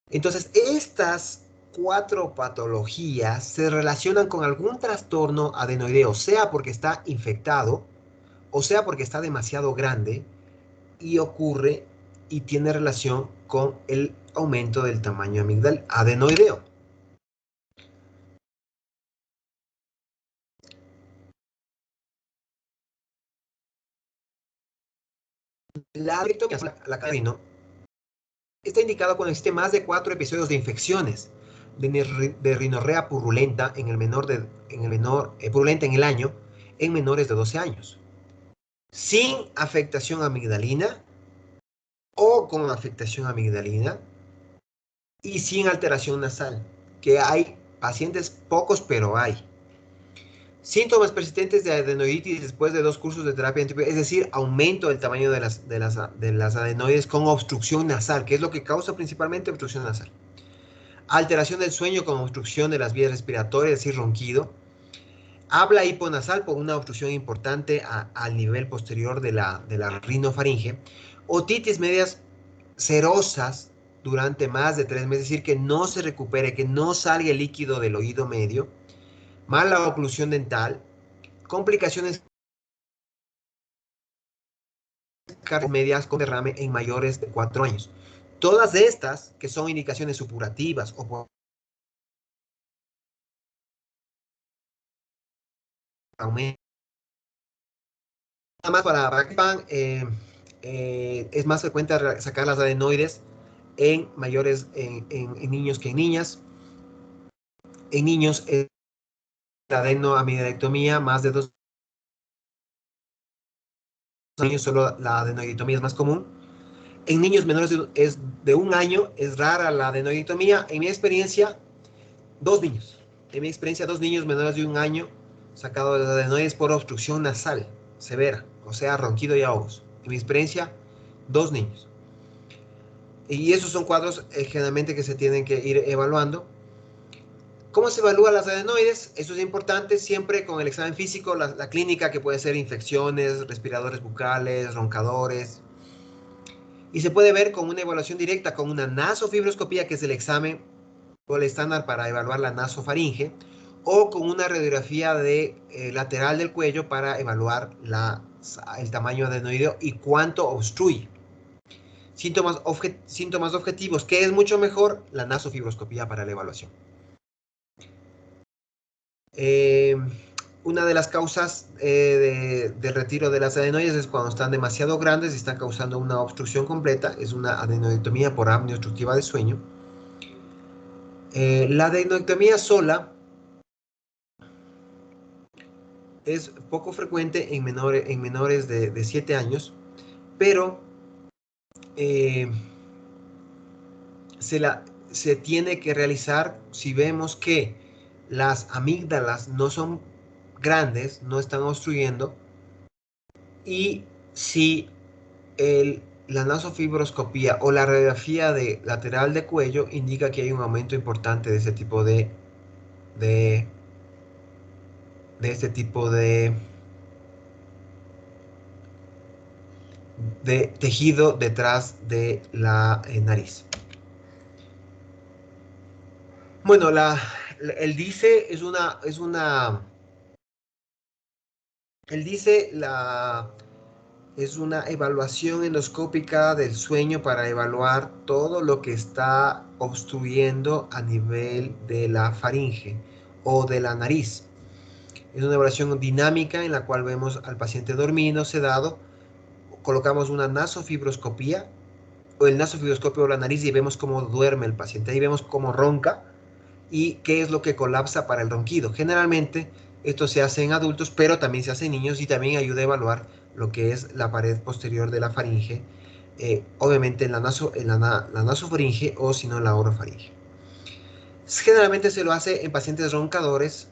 Entonces, estas 4 patologías se relacionan con algún trastorno adenoideo, sea porque está infectado, o sea porque está demasiado grande y ocurre y tiene relación con el aumento del tamaño amigdal adenoideo. La cadena está indicado cuando existe más de 4 episodios de infecciones de rinorrea purulenta purulenta en el año en menores de 12 años, sin afectación amigdalina o con afectación amigdalina y sin alteración nasal, que hay pacientes pocos, pero hay. Síntomas persistentes de adenoiditis después de 2 cursos de terapia antibiótica, es decir, aumento del tamaño de las adenoides con obstrucción nasal, que es lo que causa principalmente obstrucción nasal. Alteración del sueño con obstrucción de las vías respiratorias, es decir, ronquido. Habla hiponasal por una obstrucción importante al nivel posterior de la rinofaringe. Otitis medias serosas durante más de 3 meses, es decir, que no se recupere, que no salga el líquido del oído medio. Mala oclusión dental. Complicaciones medias con derrame en mayores de 4 años. Todas estas, que son indicaciones supurativas o por aumento Nada más para que sepan, es más frecuente sacar las adenoides en mayores, en niños que en niñas. En niños es la adenoamidalectomía, más de 2 años solo la adenoidectomía es más común. En niños menores de 1 año es rara la adenoidectomía. En mi experiencia, 2 niños. En mi experiencia, 2 niños menores de 1 año sacados de las adenoides por obstrucción nasal severa, o sea, ronquido y ahogos. En mi experiencia, 2 niños. Y esos son cuadros generalmente que se tienen que ir evaluando. ¿Cómo se evalúan las adenoides? Eso es importante, siempre con el examen físico, la clínica, que puede ser infecciones, respiradores bucales, roncadores. Y se puede ver con una evaluación directa, con una nasofibroscopía, que es el examen o el estándar para evaluar la nasofaringe, o con una radiografía lateral del cuello para evaluar el tamaño adenoideo y cuánto obstruye. Síntomas objetivos, ¿qué es mucho mejor? La nasofibroscopía para la evaluación. Una de las causas del retiro de las adenoides es cuando están demasiado grandes y están causando una obstrucción completa. Es una adenoidectomía por apnea obstructiva de sueño. La adenoidectomía sola es poco frecuente en menores de 7 años, pero se tiene que realizar si vemos que las amígdalas no son grandes, no están obstruyendo, y si la nasofibroscopía o la radiografía lateral de cuello indica que hay un aumento importante de ese tipo de tejido detrás de la nariz. Bueno, el DICE es una evaluación endoscópica del sueño para evaluar todo lo que está obstruyendo a nivel de la faringe o de la nariz. Es una evaluación dinámica en la cual vemos al paciente dormido, sedado, colocamos una nasofibroscopía o el nasofibroscopio o la nariz y vemos cómo duerme el paciente. Ahí vemos cómo ronca y qué es lo que colapsa para el ronquido. Generalmente esto se hace en adultos, pero también se hace en niños y también ayuda a evaluar lo que es la pared posterior de la faringe, obviamente en la nasofaringe o si no en la orofaringe. Generalmente se lo hace en pacientes roncadores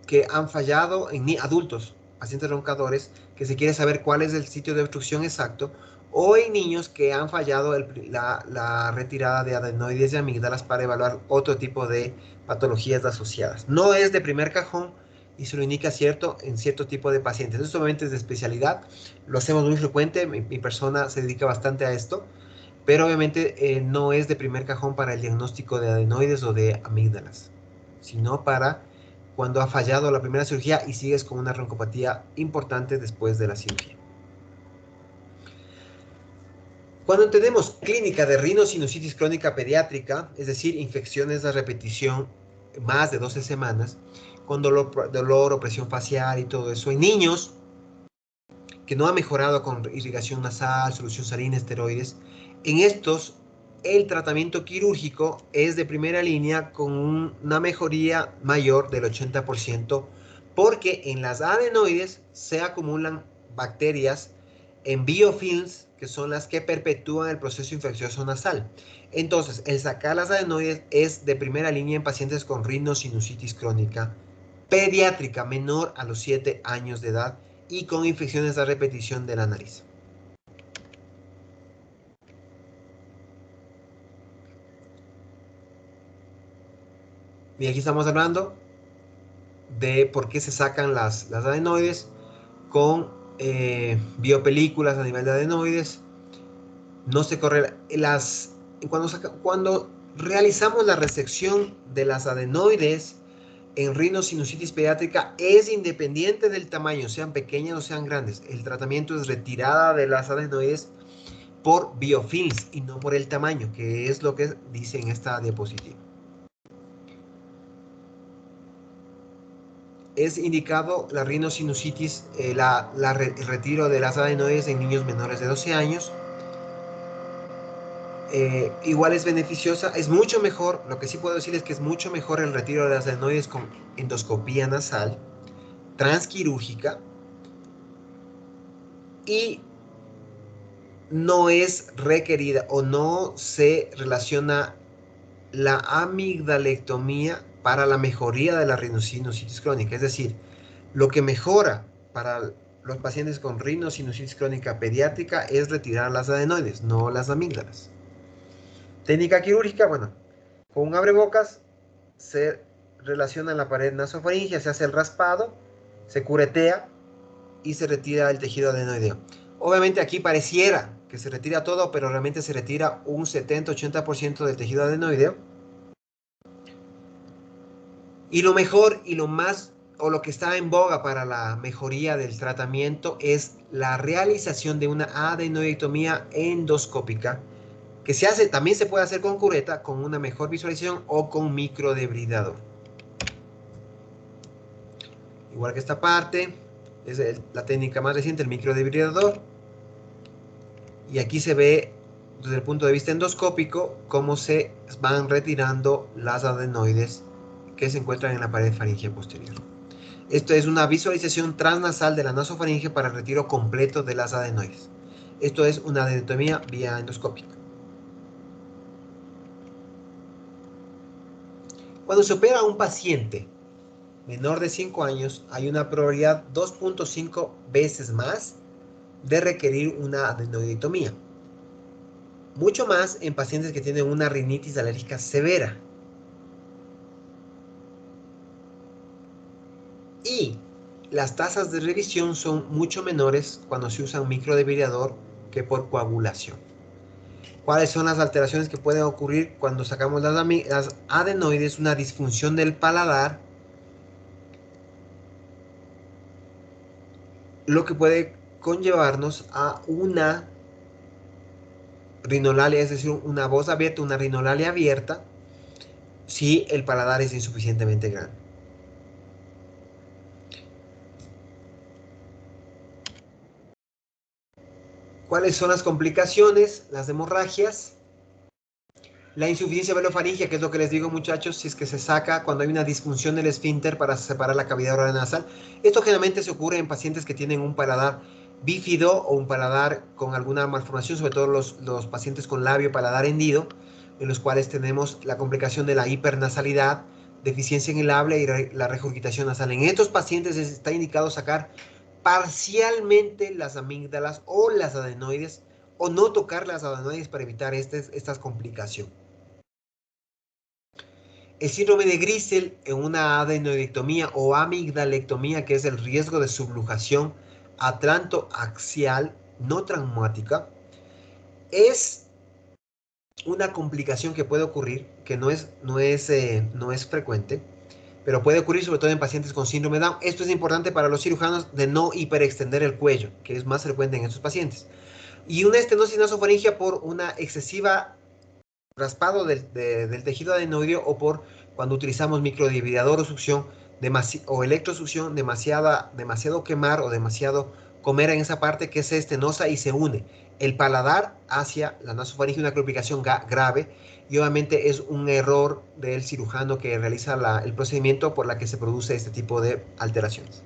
que han fallado, en adultos, pacientes roncadores, que se quiere saber cuál es el sitio de obstrucción exacto, o en niños que han fallado la retirada de adenoides y amígdalas para evaluar otro tipo de patologías asociadas. No es de primer cajón y se lo indica en cierto tipo de pacientes. Esto obviamente es de especialidad, lo hacemos muy frecuente, mi persona se dedica bastante a esto, pero obviamente no es de primer cajón para el diagnóstico de adenoides o de amígdalas, sino para cuando ha fallado la primera cirugía y sigues con una roncopatía importante después de la cirugía. Cuando tenemos clínica de rinosinusitis crónica pediátrica, es decir, infecciones de repetición más de 12 semanas, con dolor, opresión facial y todo eso, en niños que no han mejorado con irrigación nasal, solución salina, esteroides, en estos el tratamiento quirúrgico es de primera línea con una mejoría mayor del 80%, porque en las adenoides se acumulan bacterias en biofilms, que son las que perpetúan el proceso infeccioso nasal. Entonces, el sacar las adenoides es de primera línea en pacientes con rinosinusitis crónica pediátrica menor a los 7 años de edad y con infecciones de repetición de la nariz. Y aquí estamos hablando de por qué se sacan las adenoides con biopelículas a nivel de adenoides. No se corre cuando realizamos la resección de las adenoides en rinosinusitis pediátrica es independiente del tamaño, sean pequeñas o sean grandes. El tratamiento es retirada de las adenoides por biofilms y no por el tamaño, que es lo que dice en esta diapositiva. es indicado la rinosinusitis, el retiro de las adenoides en niños menores de 12 años. Igual es beneficiosa, es mucho mejor, lo que sí puedo decir es que es mucho mejor el retiro de las adenoides con endoscopía nasal, transquirúrgica, y no es requerida o no se relaciona la amigdalectomía para la mejoría de la rinosinusitis crónica. Es decir, lo que mejora para los pacientes con rinosinusitis crónica pediátrica es retirar las adenoides, no las amígdalas. Técnica quirúrgica, bueno, con un abrebocas se relaciona en la pared nasofaringea, se hace el raspado, se curetea y se retira el tejido adenoideo. Obviamente aquí pareciera que se retira todo, pero realmente se retira un 70-80% del tejido adenoideo. Y lo mejor y lo más, o lo que está en boga para la mejoría del tratamiento es la realización de una adenoidectomía endoscópica, que se hace, también se puede hacer con cureta, con una mejor visualización o con microdebridador. Igual que esta parte, es la técnica más reciente, el microdebridador. Y aquí se ve, desde el punto de vista endoscópico, cómo se van retirando las adenoides que se encuentran en la pared faríngea posterior. Esto es una visualización transnasal de la nasofaringe para el retiro completo de las adenoides. Esto es una adenotomía vía endoscópica. Cuando se opera a un paciente menor de 5 años, hay una probabilidad 2.5 veces más de requerir una adenoidectomía. Mucho más en pacientes que tienen una rinitis alérgica severa. Y las tasas de revisión son mucho menores cuando se usa un microdebridador que por coagulación. ¿Cuáles son las alteraciones que pueden ocurrir cuando sacamos las adenoides? Una disfunción del paladar, lo que puede conllevarnos a una rinolalia, es decir, una voz abierta, una rinolalia abierta, si el paladar es insuficientemente grande. ¿Cuáles son las complicaciones? Las hemorragias, la insuficiencia velofaringea, que es lo que les digo, muchachos, si es que se saca cuando hay una disfunción del esfínter para separar la cavidad oral nasal. Esto generalmente se ocurre en pacientes que tienen un paladar bífido o un paladar con alguna malformación, sobre todo los pacientes con labio paladar hendido, en los cuales tenemos la complicación de la hipernasalidad, deficiencia en el habla y la regurgitación nasal. En estos pacientes está indicado sacar parcialmente las amígdalas o las adenoides, o no tocar las adenoides para evitar estas complicaciones. El síndrome de Grisel en una adenoidectomía o amigdalectomía, que es el riesgo de subluxación atlantoaxial no traumática, es una complicación que puede ocurrir, que no es frecuente, pero puede ocurrir sobre todo en pacientes con síndrome de Down. Esto es importante para los cirujanos de no hiperextender el cuello, que es más frecuente en estos pacientes. Y una estenosis nasofaringea por una excesiva raspado del tejido adenoideo, o por cuando utilizamos microdebridador o succión o electrosucción, demasiado quemar o demasiado comer en esa parte que es estenosa y se une el paladar hacia la nasofaringe, una complicación grave, y obviamente es un error del cirujano que realiza el procedimiento por la que se produce este tipo de alteraciones.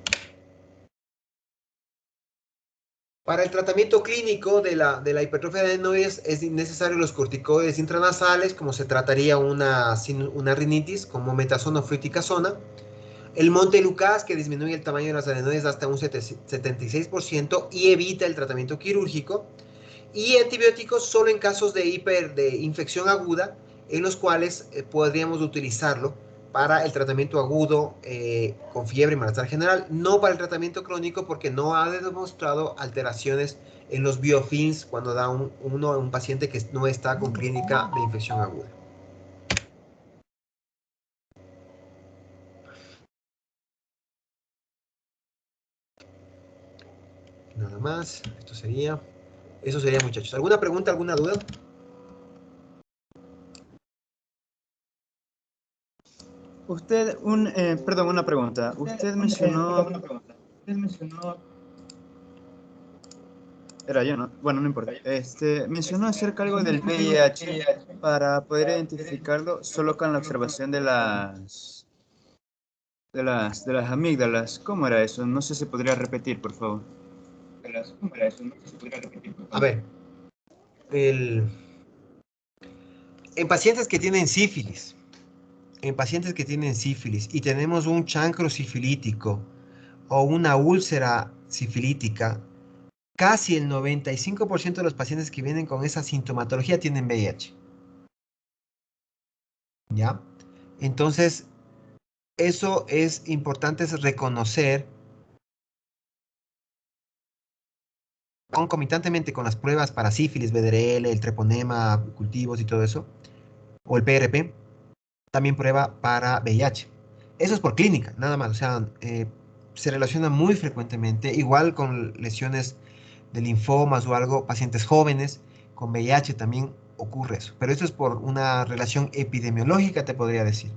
Para el tratamiento clínico de la hipertrofia de adenoides es necesario los corticoides intranasales, como se trataría una rinitis como metasona o fluticasona. El montelukast, que disminuye el tamaño de las adenoides hasta un 76% y evita el tratamiento quirúrgico. Y antibióticos solo en casos de infección aguda, en los cuales podríamos utilizarlo para el tratamiento agudo con fiebre y malestar general, no para el tratamiento crónico, porque no ha demostrado alteraciones en los biofilms cuando da un paciente que no está con clínica de infección aguda. Nada más, eso sería, muchachos. ¿Alguna pregunta, alguna duda? Usted, perdón, una pregunta. Usted mencionó... Era yo, ¿no? Bueno, no importa. Mencionó acerca algo del VIH para poder identificarlo solo con la observación de las amígdalas. ¿Cómo era eso? No sé si podría repetir, por favor. A ver, en pacientes que tienen sífilis, y tenemos un chancro sifilítico o una úlcera sifilítica, casi el 95% de los pacientes que vienen con esa sintomatología tienen VIH. ¿Ya? Entonces, eso es importante es reconocer concomitantemente con las pruebas para sífilis, VDRL, el treponema, cultivos y todo eso, o el PRP, también prueba para VIH. Eso es por clínica, nada más. O sea, se relaciona muy frecuentemente, igual con lesiones de linfomas o algo, pacientes jóvenes con VIH también ocurre eso. Pero eso es por una relación epidemiológica, te podría decir.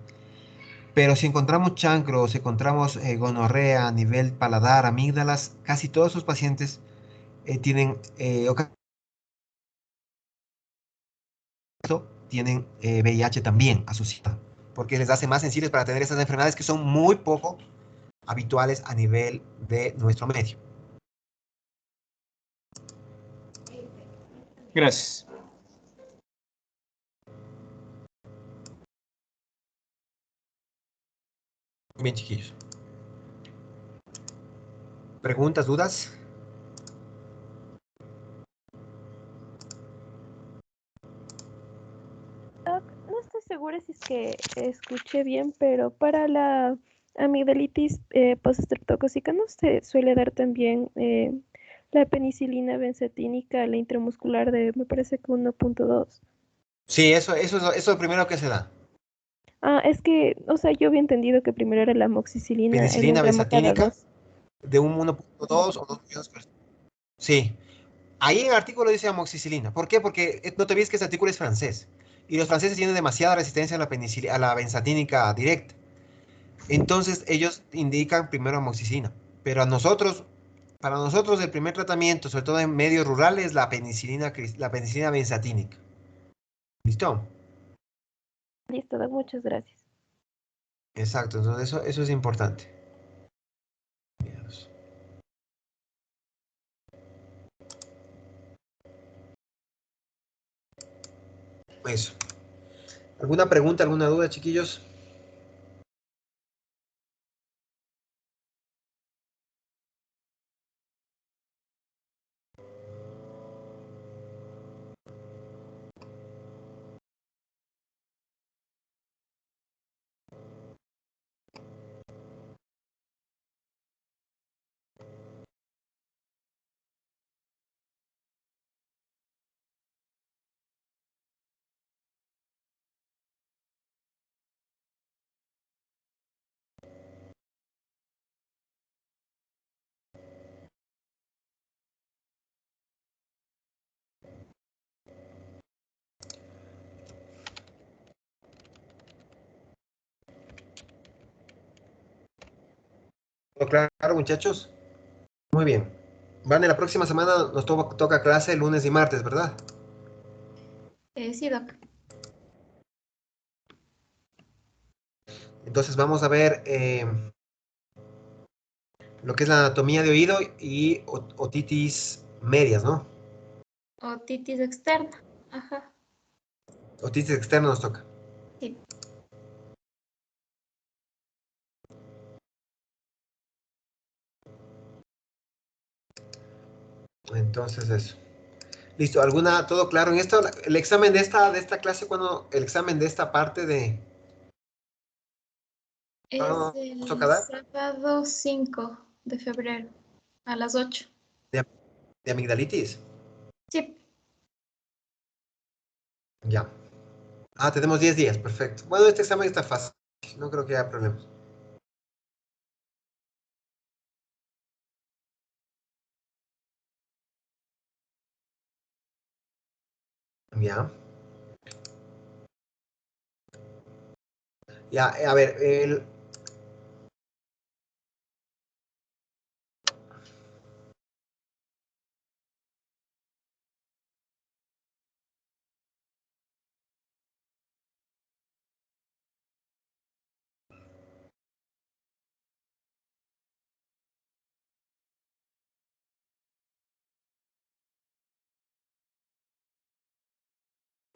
Pero si encontramos chancro o si encontramos gonorrea a nivel paladar, amígdalas, casi todos esos pacientes tienen VIH también asociado, porque les hace más sensibles para tener esas enfermedades que son muy poco habituales a nivel de nuestro medio. Gracias. Bien, chiquillos. ¿Preguntas, dudas? Doc, no estoy segura si es que escuché bien, pero para la amigdalitis postestreptocócica no se suele dar también la penicilina benzatínica, la intramuscular de, me parece que 1.2. Sí, eso es lo primero que se da. Ah, es que, o sea, yo había entendido que primero era la amoxicilina en un Penicilina gramo cada benzatínica dos. de un 1.2 o 2 millones. Sí. Ahí en el artículo dice amoxicilina. ¿Por qué? Porque no te olvides que este artículo es francés. Y los franceses tienen demasiada resistencia a la a la benzatínica directa. Entonces ellos indican primero amoxicilina. Pero para nosotros el primer tratamiento, sobre todo en medios rurales, la penicilina benzatínica. ¿Listo? Listo, Doc, muchas gracias. Exacto, entonces eso es importante. Veamos. Eso. ¿Alguna pregunta, alguna duda, chiquillos? ¿Todo claro, muchachos? Muy bien. Vale, la próxima semana nos toca clase lunes y martes, ¿verdad? Sí, Doc. Entonces vamos a ver lo que es la anatomía de oído y otitis medias, ¿no? Otitis externa. Ajá. Otitis externa nos toca. Sí. Entonces eso. Listo, todo claro en esto? El examen de esta clase, el examen de esta parte Es ¿cuándo nos toca el dar? sábado 5 de febrero a las 8. De, de amigdalitis. Sí. Ya. Ah, tenemos 10 días, perfecto. Bueno, este examen está fácil, no creo que haya problemas. Ya. Ya, a ver,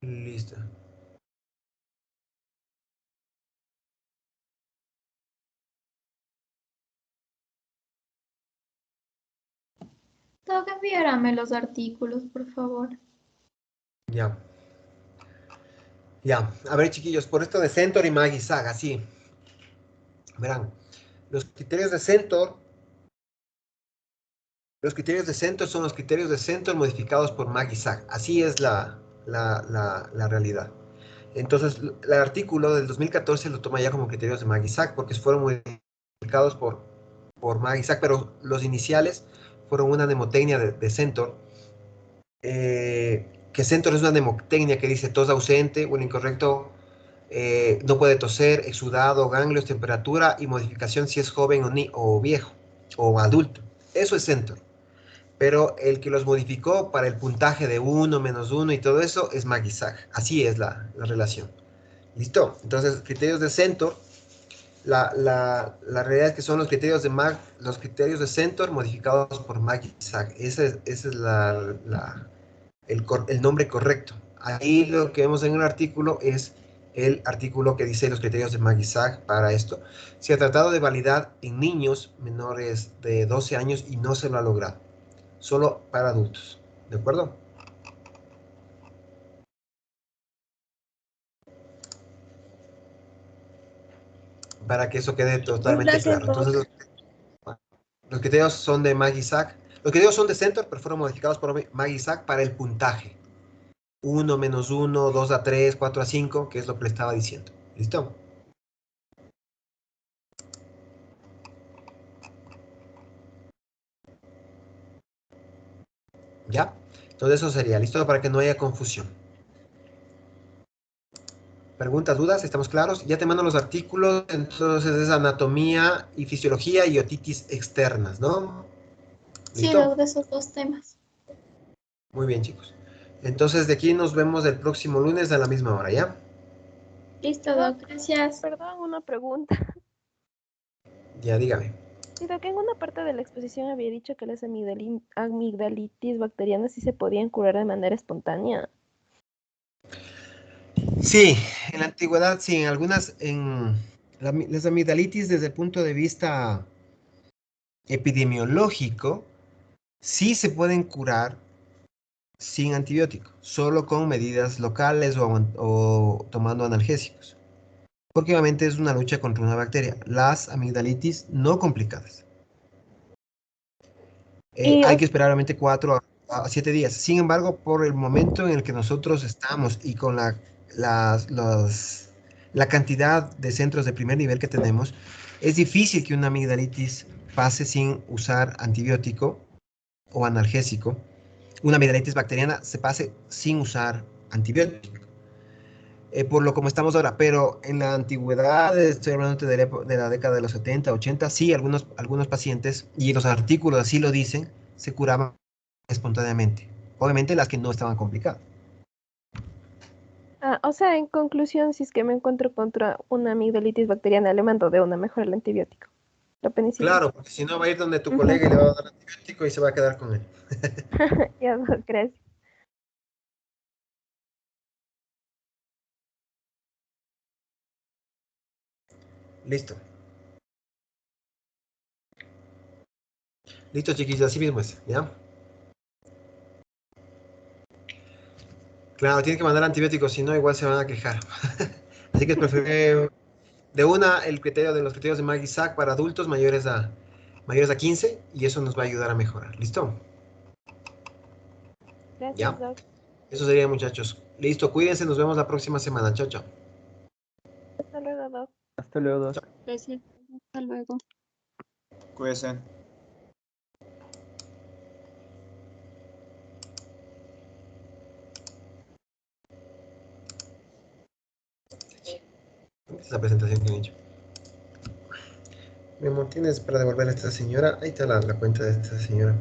listo. Tengo que enviarme los artículos, por favor. Ya. Ya, a ver chiquillos, por esto de Centaur y Maggie Saga, sí. Verán, los criterios de Centaur, son los criterios de Centaur modificados por Maggie Saga. Así es la realidad. Entonces, el artículo del 2014 lo toma ya como criterios de Maggie Saga porque fueron modificados por Maggie Saga, pero los iniciales fueron una mnemotecnia de Centaur. Que Centaur es una mnemotecnia que dice tos ausente, un incorrecto, no puede toser, exudado, ganglios, temperatura y modificación si es joven o viejo o adulto. Eso es Centaur. Pero el que los modificó para el puntaje de 1, -1 y todo eso es Maggie-Zag. Así es la relación. ¿Listo? Entonces, criterios de Centaur, la realidad es que son los criterios de Centaur modificados por Maggie-Zag. Ese es el nombre correcto. Ahí lo que vemos en el artículo es el artículo que dice los criterios de Maggie-Zag para esto. Se ha tratado de validar en niños menores de 12 años y no se lo ha logrado. Solo para adultos. ¿De acuerdo? Para que eso quede totalmente Gracias, claro. Doc. Entonces, los criterios son de Maggie-Zag. Los criterios son de Centaur, pero fueron modificados por Maggie-Zag para el puntaje. 1, -1, 2 a 3, 4 a 5, que es lo que le estaba diciendo. ¿Listo? ¿Ya? Entonces eso sería, listo, para que no haya confusión. ¿Preguntas, dudas? ¿Estamos claros? Ya te mando los artículos, entonces es anatomía y fisiología y otitis externas, ¿no? Sí, ¿Listo? Doc, de esos dos temas. Muy bien, chicos. Entonces de aquí nos vemos el próximo lunes a la misma hora, ¿ya? Listo, Doc, Doc, gracias. perdón, una pregunta. Ya, dígame. Sí, Doc, en una parte de la exposición había dicho que las amigdalitis bacterianas sí se podían curar de manera espontánea. Sí, en la antigüedad, sí, las amigdalitis desde el punto de vista epidemiológico, sí se pueden curar sin antibiótico, solo con medidas locales o tomando analgésicos. Porque obviamente es una lucha contra una bacteria. Las amigdalitis no complicadas. Y, Hay que esperar obviamente 4 a 7 días. Sin embargo, por el momento en el que nosotros estamos y con la cantidad de centros de primer nivel que tenemos, es difícil que una amigdalitis pase sin usar antibiótico o analgésico. Una amigdalitis bacteriana se pase sin usar antibiótico. Por lo como estamos ahora, pero en la antigüedad, estoy hablando de la década de los 70, 80, sí, algunos pacientes, y los artículos así lo dicen, se curaban espontáneamente. Obviamente las que no estaban complicadas. o sea, en conclusión, si es que me encuentro contra una amigdalitis bacteriana, le mando de una mejor el antibiótico, la penicilina. Claro, porque si no va a ir donde tu Ujú. colega y le va a dar antibiótico y se va a quedar con él. Ya, Doc, gracias. Listo. Listo, chiquillos, así mismo es, ¿ya? Claro, tiene que mandar antibióticos, si no, igual se van a quejar. Así que es preferible de una el criterio de los criterios de Maggie-Zag para adultos mayores a 15 y eso nos va a ayudar a mejorar. ¿Listo? Gracias, ¿Ya? Doc. Eso sería, muchachos. Listo, cuídense, nos vemos la próxima semana. Chao, chao. Hasta luego, Doc. Hasta luego, Doc. Chao. Gracias. Hasta luego. Cuídense. Esta es la presentación que han hecho. Mi amor, ¿tienes para devolverle a esta señora? Ahí está la cuenta de esta señora.